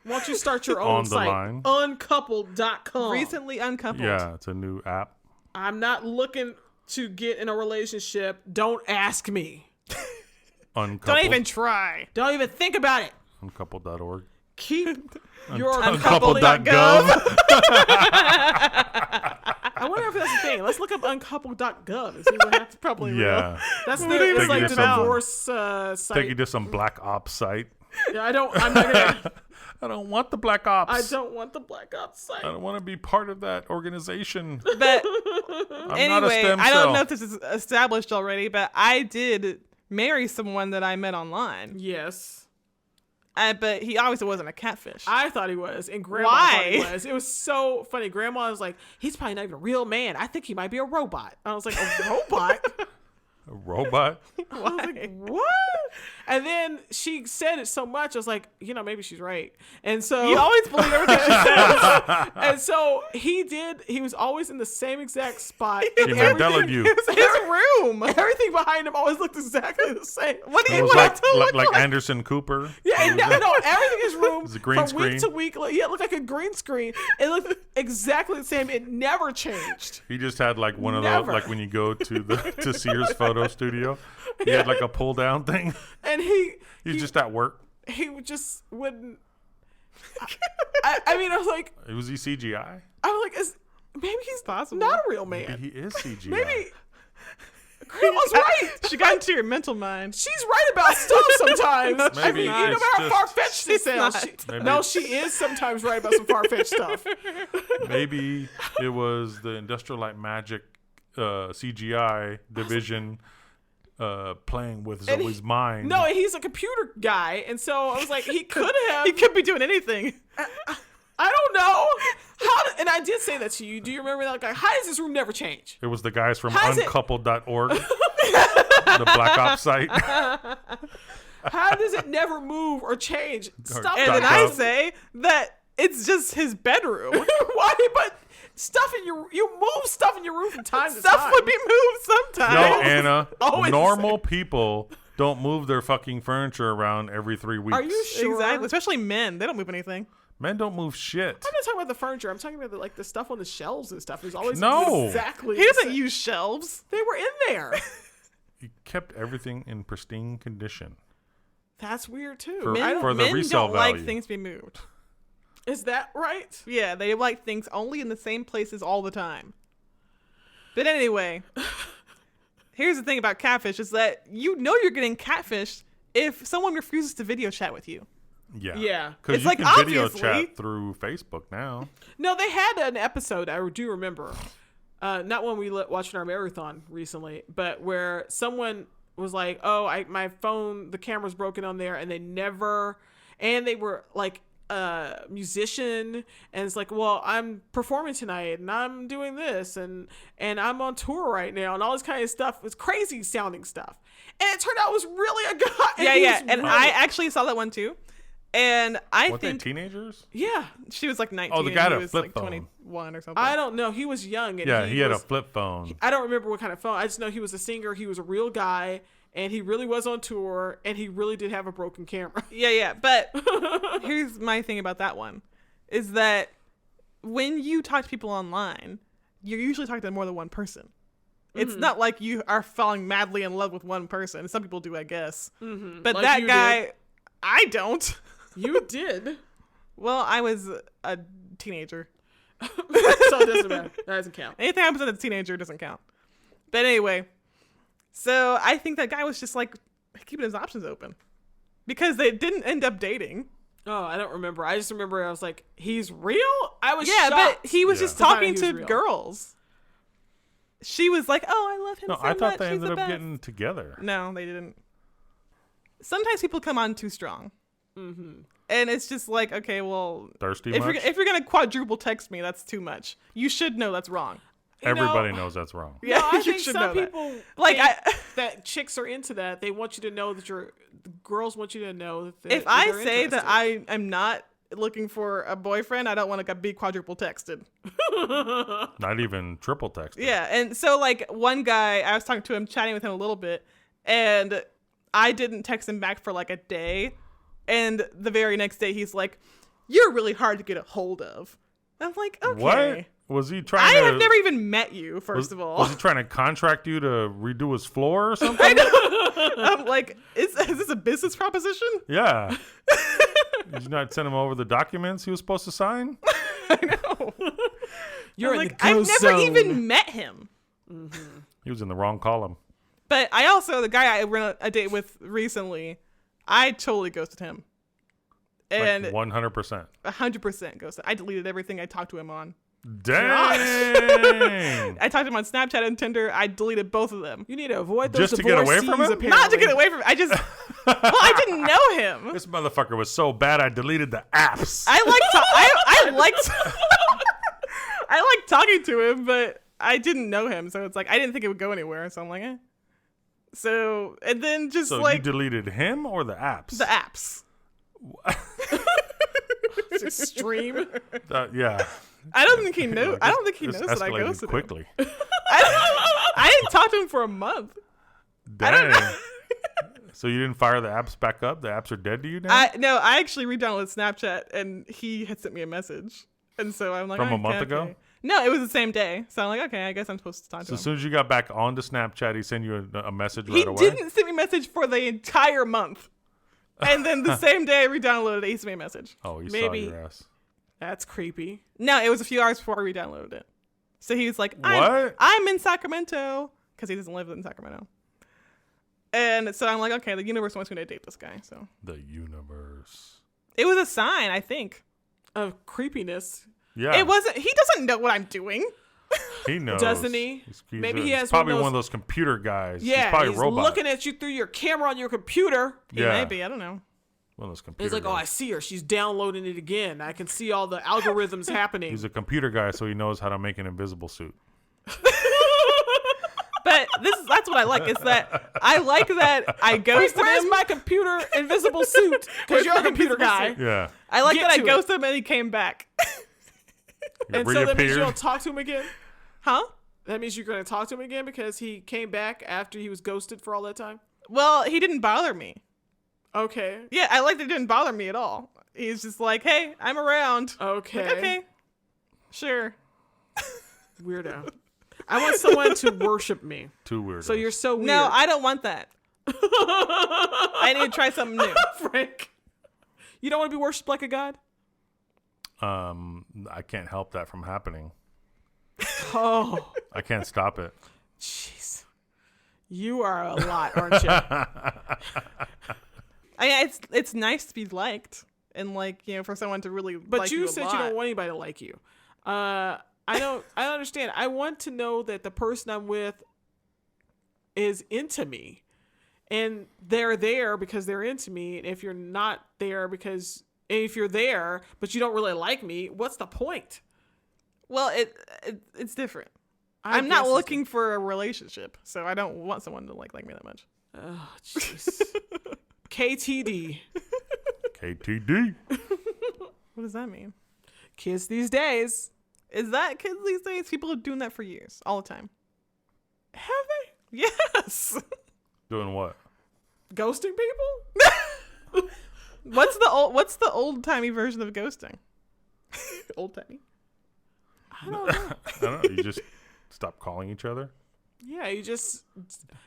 Why don't you start your own
On the
site?
line.
Uncoupled.com.
Recently uncoupled.
Yeah, it's a new app.
I'm not looking to get in a relationship. Don't ask me.
Uncoupled.
Don't even try.
Don't even think about it.
Uncoupled.org.
Keep your
Uncoupled.gov.
I wonder if that's the thing. Let's look up uncoupled.gov and see what happens.
Probably
Yeah.
That's
What do you
it's
think
like
it's
the
some-
divorce
Take you
site.
to some black ops site.
Yeah, I'm not gonna.
I don't want the black ops.
I don't want the black ops site.
I don't want to be part of that organization.
But
I'm not a
anyway,
stem
I
cell.
don't know if this is established already, but I did marry someone that I met online.
Yes.
But he obviously wasn't a catfish.
I thought he was, and Grandma
Why?
thought he was. It was so funny. Grandma was like, he's probably not even a real man. I think he might be a robot. I was like, a robot?
A robot?
I was like, what? And then she said it so much, I was like, maybe she's right. And so
You always believe everything she says.
and so he was always in the same exact spot.
She
And
Mandela you.
It was his room.
everything behind him always looked exactly the same.
What do
It
you
was
want to look
like Anderson Cooper.
Yeah, and no, everything in his room
It's a green
from week
screen.
to week. Yeah, it looked like a green screen. It looked exactly the same. It never changed.
He just had like one of
Never.
those, like when you go to Sears photo studio, he had like a pull down thing.
And he
He's just at work.
just wouldn't. I mean, I was like,
Was he CGI?
maybe he's
Possible.
not a real
Maybe
man.
he is CGI.
Maybe Grandma's right.
She got into your mental mind.
She's right about stuff sometimes. I
Maybe
mean, you know
it's
how
just-
far fetched it
She's
sounds.
not.
Maybe-
No, she is sometimes right about some far fetched stuff.
Maybe it was the Industrial Light Magic CGI division playing with
And
Zoe's mind.
No, he's a computer guy, and so I was like, he could have.
He could be doing anything.
I don't know. And I did say that to you. Do you remember that guy? How does this room never change?
It was the guys from
How's it-
uncoupled.org, the Black Ops site.
How does it never move or change? Stop
And
Dot
then
it.
I
gov.
say that it's just his bedroom.
Why? But stuff in you move stuff in your room from time to
Stuff
time.
would be moved
No,
sometimes.
Anna.
Always the
Normal people don't move their fucking furniture around every 3 weeks.
Are you sure?
Exactly. Especially men. They don't move anything.
Men don't move shit.
I'm not talking about the furniture. I'm talking about the stuff on the shelves and stuff. There's always
No.
exactly.
He doesn't use shelves.
They were in there.
You kept everything in pristine condition.
That's weird too.
For-
I don't-
for the
Men
resale
don't like
value.
things to be moved.
Is that right?
Yeah, they like things only in the same places all the time. But anyway, here's the thing about catfish is that you know you're getting catfished if someone refuses to video chat with you.
Yeah.
Yeah.
Because
It's
you
like,
can video
obviously-
chat through Facebook now.
No, they had an episode I do remember. Not when we watched our marathon recently, but where someone was like, "Oh, my phone, the camera's broken on there," and they were like a musician, and it's like, "Well, I'm performing tonight, and I'm doing this, and I'm on tour right now, and all this kind of stuff." It was crazy sounding stuff, and it turned out it was really a guy.
Yeah,
He
yeah.
was
And
really-
I actually saw that one too. And I
Weren't they
think
teenagers?
Yeah.
she was like 19.
Oh, the guy
and
had
he
a
was
flip
like
phone.
21 or something.
I don't know. He was young. And
Yeah, he had a
was-
flip phone.
I don't remember what kind of phone. I just know he was a singer. He was a real guy. And he really was on tour. And he really did have a broken camera.
Yeah. But here's my thing about that one. Is that when you talk to people online, you're usually talking to more than one person. It's not like you are falling madly in love with one person. Some people do, I guess.
Mm-hmm.
But
Like
that
you
guy,
did.
I don't.
You did.
Well, I was a teenager.
So it doesn't matter. That doesn't count.
Anything happens as a teenager doesn't count. But anyway, so I think that guy was just like keeping his options open because they didn't end up dating.
Oh, I don't remember. I just remember I was like, he's real? I was
Yeah,
shocked.
but he was
Yeah.
just
To find out
talking
he was
to
real.
girls. She was like, "Oh, I love him
No,
so
I thought
much.
they
He's
ended
the
up
best."
getting together.
No, they didn't. Sometimes people come on too strong, and it's just like, okay, well,
Thirsty
if
much?
you're gonna quadruple text me, that's too much. You should know that's wrong.
You know,
Everybody knows that's wrong.
Yeah,
No, I
you
think
should
some
know that.
people
Like,
think that chicks are into that. They want you to know that the girls want you to know that
If I say that I am not looking for a boyfriend, I don't want to be quadruple texted.
Not even triple text.
Yeah, and so like one guy, I was talking to him, chatting with him a little bit, and I didn't text him back for like a day, and the very next day he's like, "You're really hard to get a hold of." I'm like, okay.
What? Was he trying
I
to...
have never even met you, first of all.
Was he trying to contract you to redo his floor or something?
I know. I'm like, is this a business proposition?
Yeah. Did you not send him over the documents he was supposed to sign?
I know.
You're
I'm
in
like,
the
I've
ghost
never
zone.
even met him.
He was in the wrong column.
But I also, the guy I went on a date with recently, I totally ghosted him. And
Like 100%.
100% ghosted. I deleted everything I talked to him on.
Dang.
I talked to him on Snapchat and Tinder. I deleted both of them.
You need to avoid those
Just to get away from
divorcees,
him?
apparently.
Not to get away from it. I just, well, I didn't know him.
This motherfucker was so bad I deleted the apps.
I liked talking to him, but I didn't know him. So it's like, I didn't think it would go anywhere. So I'm like, eh. So, and then just
So
like
you deleted him or the apps?
the apps.
It's extreme.
Yeah.
I don't think he knows. I don't think he
This
knows that I
escalated
ghosted him.
quickly.
I didn't talk to him for a month.
Dang. So you didn't fire the apps back up? The apps are dead to you now?
I actually re-downloaded Snapchat and he had sent me a message, and so I'm like,
From a
okay,
month ago?
okay. No, it was the same day. So I'm like, okay, I guess I'm supposed to talk
So
to
as
him.
soon as you got back onto Snapchat, he sent you a message
He
right away?
didn't send me a message for the entire month, and then the same day I re-downloaded it, he sent me a message.
Oh, he
Maybe-
saw your ass.
That's creepy.
No, it was a few hours before I re-downloaded it. So he was like,
What?
I'm in Sacramento, because he doesn't live in Sacramento. And so I'm like, okay, the universe wants me to date this guy. So
The universe.
it was a sign, I think.
Of creepiness.
Yeah.
It wasn't. He doesn't know what I'm doing.
He knows.
Doesn't he? Maybe he
he's
has
probably
one of
one of those computer guys.
Yeah,
he's probably
he's
a robot.
looking at you through your camera on your computer.
He
Yeah.
may be. I don't know.
One of those computer
He's like, oh, I
guys.
see her. She's downloading it again. I can see all the algorithms happening.
He's a computer guy, so he knows how to make an invisible suit.
But that's what I like. Is that I like that I ghosted
Where's
him.
my computer invisible suit? Because you're a computer guy.
Yeah.
I like
Get
that I
to it.
ghosted him and he came back.
He
And so that means you
reappeared.
don't talk to him again?
Huh?
That means you're going to talk to him again because he came back after he was ghosted for all that time?
Well, he didn't bother me.
Okay.
Yeah, I like that it didn't bother me at all. He's just like, hey, I'm around.
Okay.
Like, okay. Sure.
Weirdo. I want someone to worship me.
Too weird.
So you're so weird.
No, I don't want that. I need to try something new.
Frank. You don't want to be worshipped like a god?
I can't help that from happening.
Oh.
I can't stop it.
Jeez. You are a lot, aren't you?
It's nice to be liked and like, you know, for someone to really
But
like
you
a
said
lot.
you don't want anybody to like you. I don't understand. I want to know that the person I'm with is into me. And they're there because they're into me. And if you're not there if you're there, but you don't really like me, what's the point?
Well, it's different.
I
I'm not
guess it's
looking for a relationship, so I don't want someone to like me that much.
Oh, jeez. KTD.
KTD.
What does that mean?
Kids these days.
Is that kids these days? People are doing that for years, all the time.
Have they?
Yes.
Doing what?
Ghosting people?
What's the old timey version of ghosting? Old timey.
I don't know.
I don't know. You just stop calling each other?
Yeah, you just,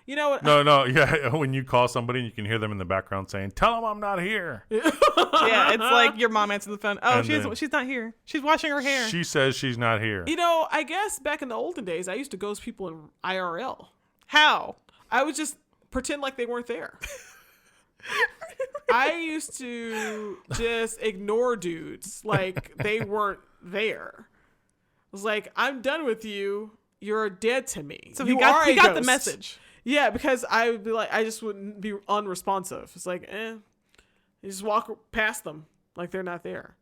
you know what?
No. Yeah, when you call somebody and you can hear them in the background saying, "Tell them I'm not here."
Yeah, it's like your mom answers the phone. Oh,
And
she's not here. She's washing her hair.
She says she's not here.
You know, I guess back in the olden days, I used to ghost people in IRL.
How?
I would just pretend like they weren't there. I used to just ignore dudes like they weren't there. I was like, I'm done with you. You're dead to me.
So
you
he got the
ghost.
message.
Yeah, because I would be like, I just wouldn't be unresponsive. It's like, you just walk past them like they're not there.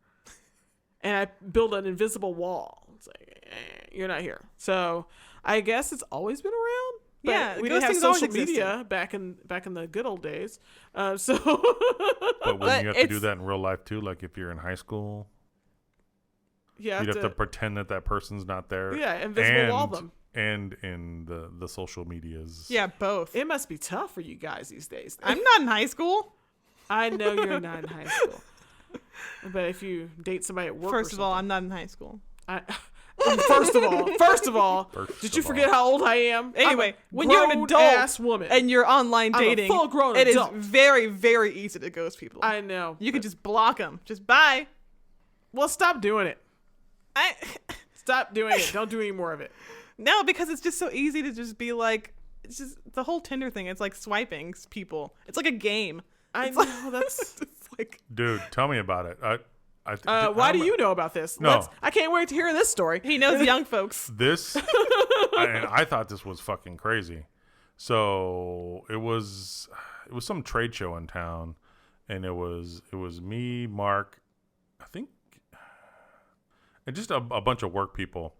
And I build an invisible wall. It's like, you're not here. So I guess it's always been around. But
Yeah,
we didn't have
ghosting's always
social media
existed.
back in the good old days.
But wouldn't you have to do
it's-
that in real life too? Like if you're in high school,
yeah,
you'd have to pretend that person's not there.
yeah, invisible wall them.
And in the social medias.
Yeah, both.
It must be tough for you guys these days.
I'm not in high school.
I know you're not in high school, but if you date somebody at work,
First of all, I'm not in high school.
First of all, did you forget how old I am?
Anyway,
I'm a
when you're an adult
grown-ass woman,
and you're online
I'm a
dating,
full-grown
it is
adult.
very, very easy to ghost people.
I know.
You can just block them. Just bye.
Well, stop doing it.
I
Stop doing it. Don't do any more of it.
No, because it's just so easy to just be like, it's just the whole Tinder thing. It's like swiping people. It's like a game.
I
It's
know
like-
that's.
It's like,
Dude, tell me about it.
Why do you know about this?
No.
I can't wait to hear this story.
he knows young folks.
This? And I thought this was fucking crazy. So it was some trade show in town, and it was me, Mark, I think, and just a bunch of work people,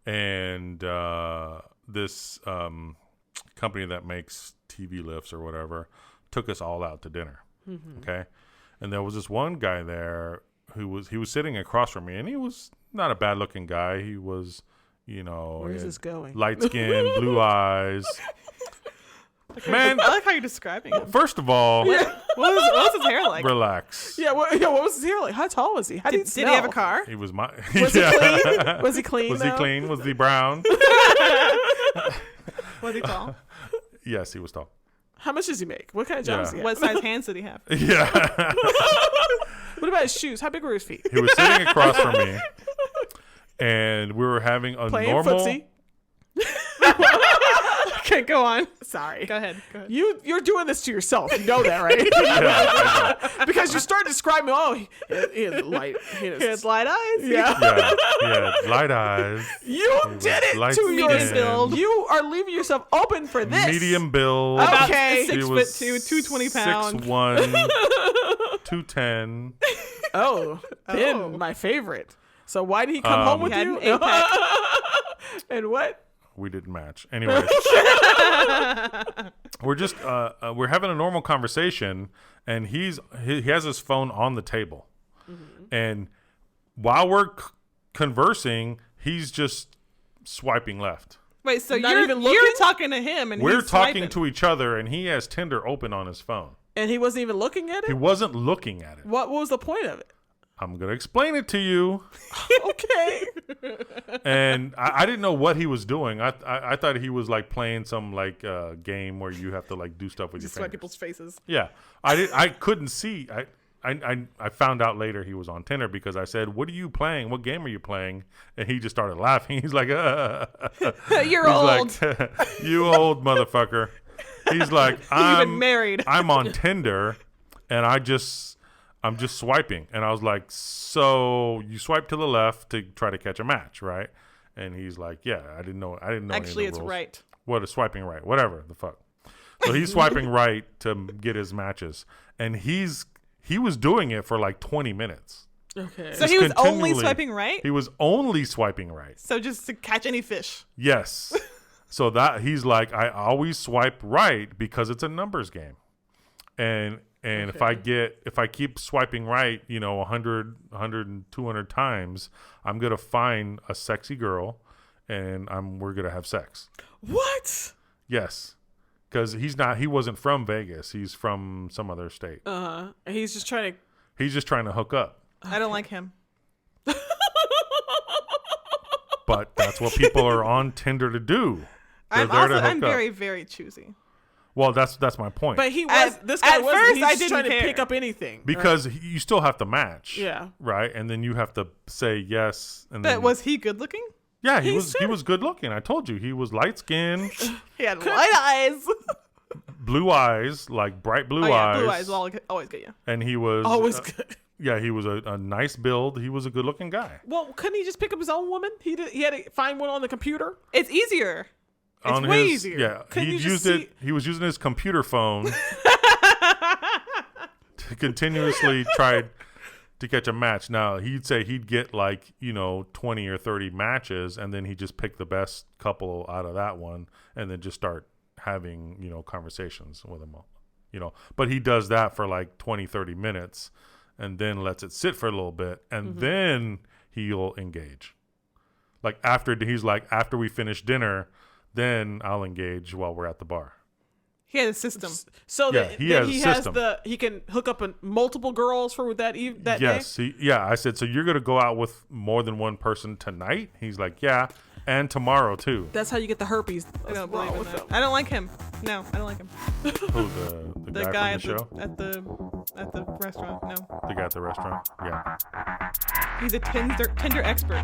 and this company that makes TV lifts or whatever took us all out to dinner.
Mm-hmm.
Okay, and there was this one guy there who was sitting across from me, and he was not a bad looking guy. He was,
Where is this going?
light skin, blue eyes. Man,
I like how you're describing him.
first of all,
What was his hair like?
relax.
Yeah, what was his hair like? How tall was he? How
Did he have a car?
He was my.
Was he clean? Was he clean?
Was he
though?
clean? Was he brown?
Was he tall?
Yes, he was tall.
How much does he make? What kind of job does he have?
What size hands did he have?
Yeah.
What about his shoes? How big were his feet?
He was sitting across from me, and we were having a
Playing
normal.
footsie.
Okay, go on.
Sorry.
Go ahead.
You're doing this to yourself. You know that, right?
Yeah, I know.
Because you start describing, he has light.
He had light eyes.
Yeah.
Yeah, he had light eyes,
You did it
light
to
skin,
yourself. You are leaving yourself open for this.
medium build.
About
Okay.
He
6'2",
was
220 pounds.
6'1", 210.
Oh, Ben,
Oh.
my favorite. So why did he come home with
He had
you?
an 8-pack.
And what?
We didn't match. Anyways, we're just we're having a normal conversation, and he has his phone on the table, and while we're conversing, he's just swiping left.
Wait, so
Not
you're
even looking?
talking to him and
We're
he's
talking
swiping.
to each other, and he has Tinder open on his phone.
And he wasn't even looking at
He
it?
wasn't looking at it.
What was the point of it?
I'm gonna explain it to you.
Okay.
And I didn't know what he was doing. I thought he was like playing some like game where you have to like do stuff with
Just
your
swipe
fingers.
people's faces.
Yeah, I couldn't see. I found out later he was on Tinder because I said, "What are you playing? What game are you playing?" And he just started laughing. He's like,
You're
He's
old.
like, "You old motherfucker." He's like,
You've been married.
I'm on Tinder, and I'm just swiping." And I was like, "So you swipe to the left to try to catch a match, right?" And he's like, "Yeah, I didn't know any of
Actually,
the
it's
rules."
right.
What is swiping right? Whatever the fuck. So he's swiping right to get his matches, and he was doing it for like 20 minutes.
Okay.
So
Just
he was only
continually-
swiping right?
He was only swiping right.
So just to catch any fish.
Yes. So that he's like, I always swipe right because it's a numbers game. And if I keep swiping right, 100 and 200 times, I'm gonna find a sexy girl, and we're gonna have sex.
What?
Yes, because he wasn't from Vegas. He's from some other state.
And he's just trying
to hook up.
I don't like him.
But that's what people are on Tinder to do.
I'm very, very choosy.
Well, that's my point.
But he
At
was
first,
he's
I
just
didn't
trying
care.
to pick up anything.
Because you still have to match.
Yeah.
Right? And then you have to say yes. And
But
then,
was he good looking?
yeah, he was good looking. I told you. He was light skinned,
He had white eyes.
blue eyes, like bright blue
Oh, yeah,
eyes.
blue eyes will always get you.
And he was
Always good.
Yeah, he was a nice build. He was a good looking guy.
Well, couldn't he just pick up his own woman? He had to find one on the computer.
It's easier. It's way easier.
Yeah,
Couldn't
he
you just
used it. He was using his computer phone to continuously try to catch a match. Now, he'd say he'd get 20 or 30 matches, and then he'd just pick the best couple out of that one and then just start having, conversations with them all. But he does that for 20, 30 minutes and then lets it sit for a little bit, and then he'll engage. After we finish dinner, then I'll engage while we're at the bar.
He had a system.
So
Yeah,
that
he
that
has
he
a
has
system.
he can hook up multiple girls for that day?
Yes. I said, so you're going to go out with more than one person tonight? He's like, yeah, and tomorrow too.
That's how you get the herpes.
I don't believe in that. I don't like him. No, I don't like him.
Who, the guy
at
from the show?
at the restaurant. No,
The guy at the restaurant? Yeah.
he's a Tinder expert.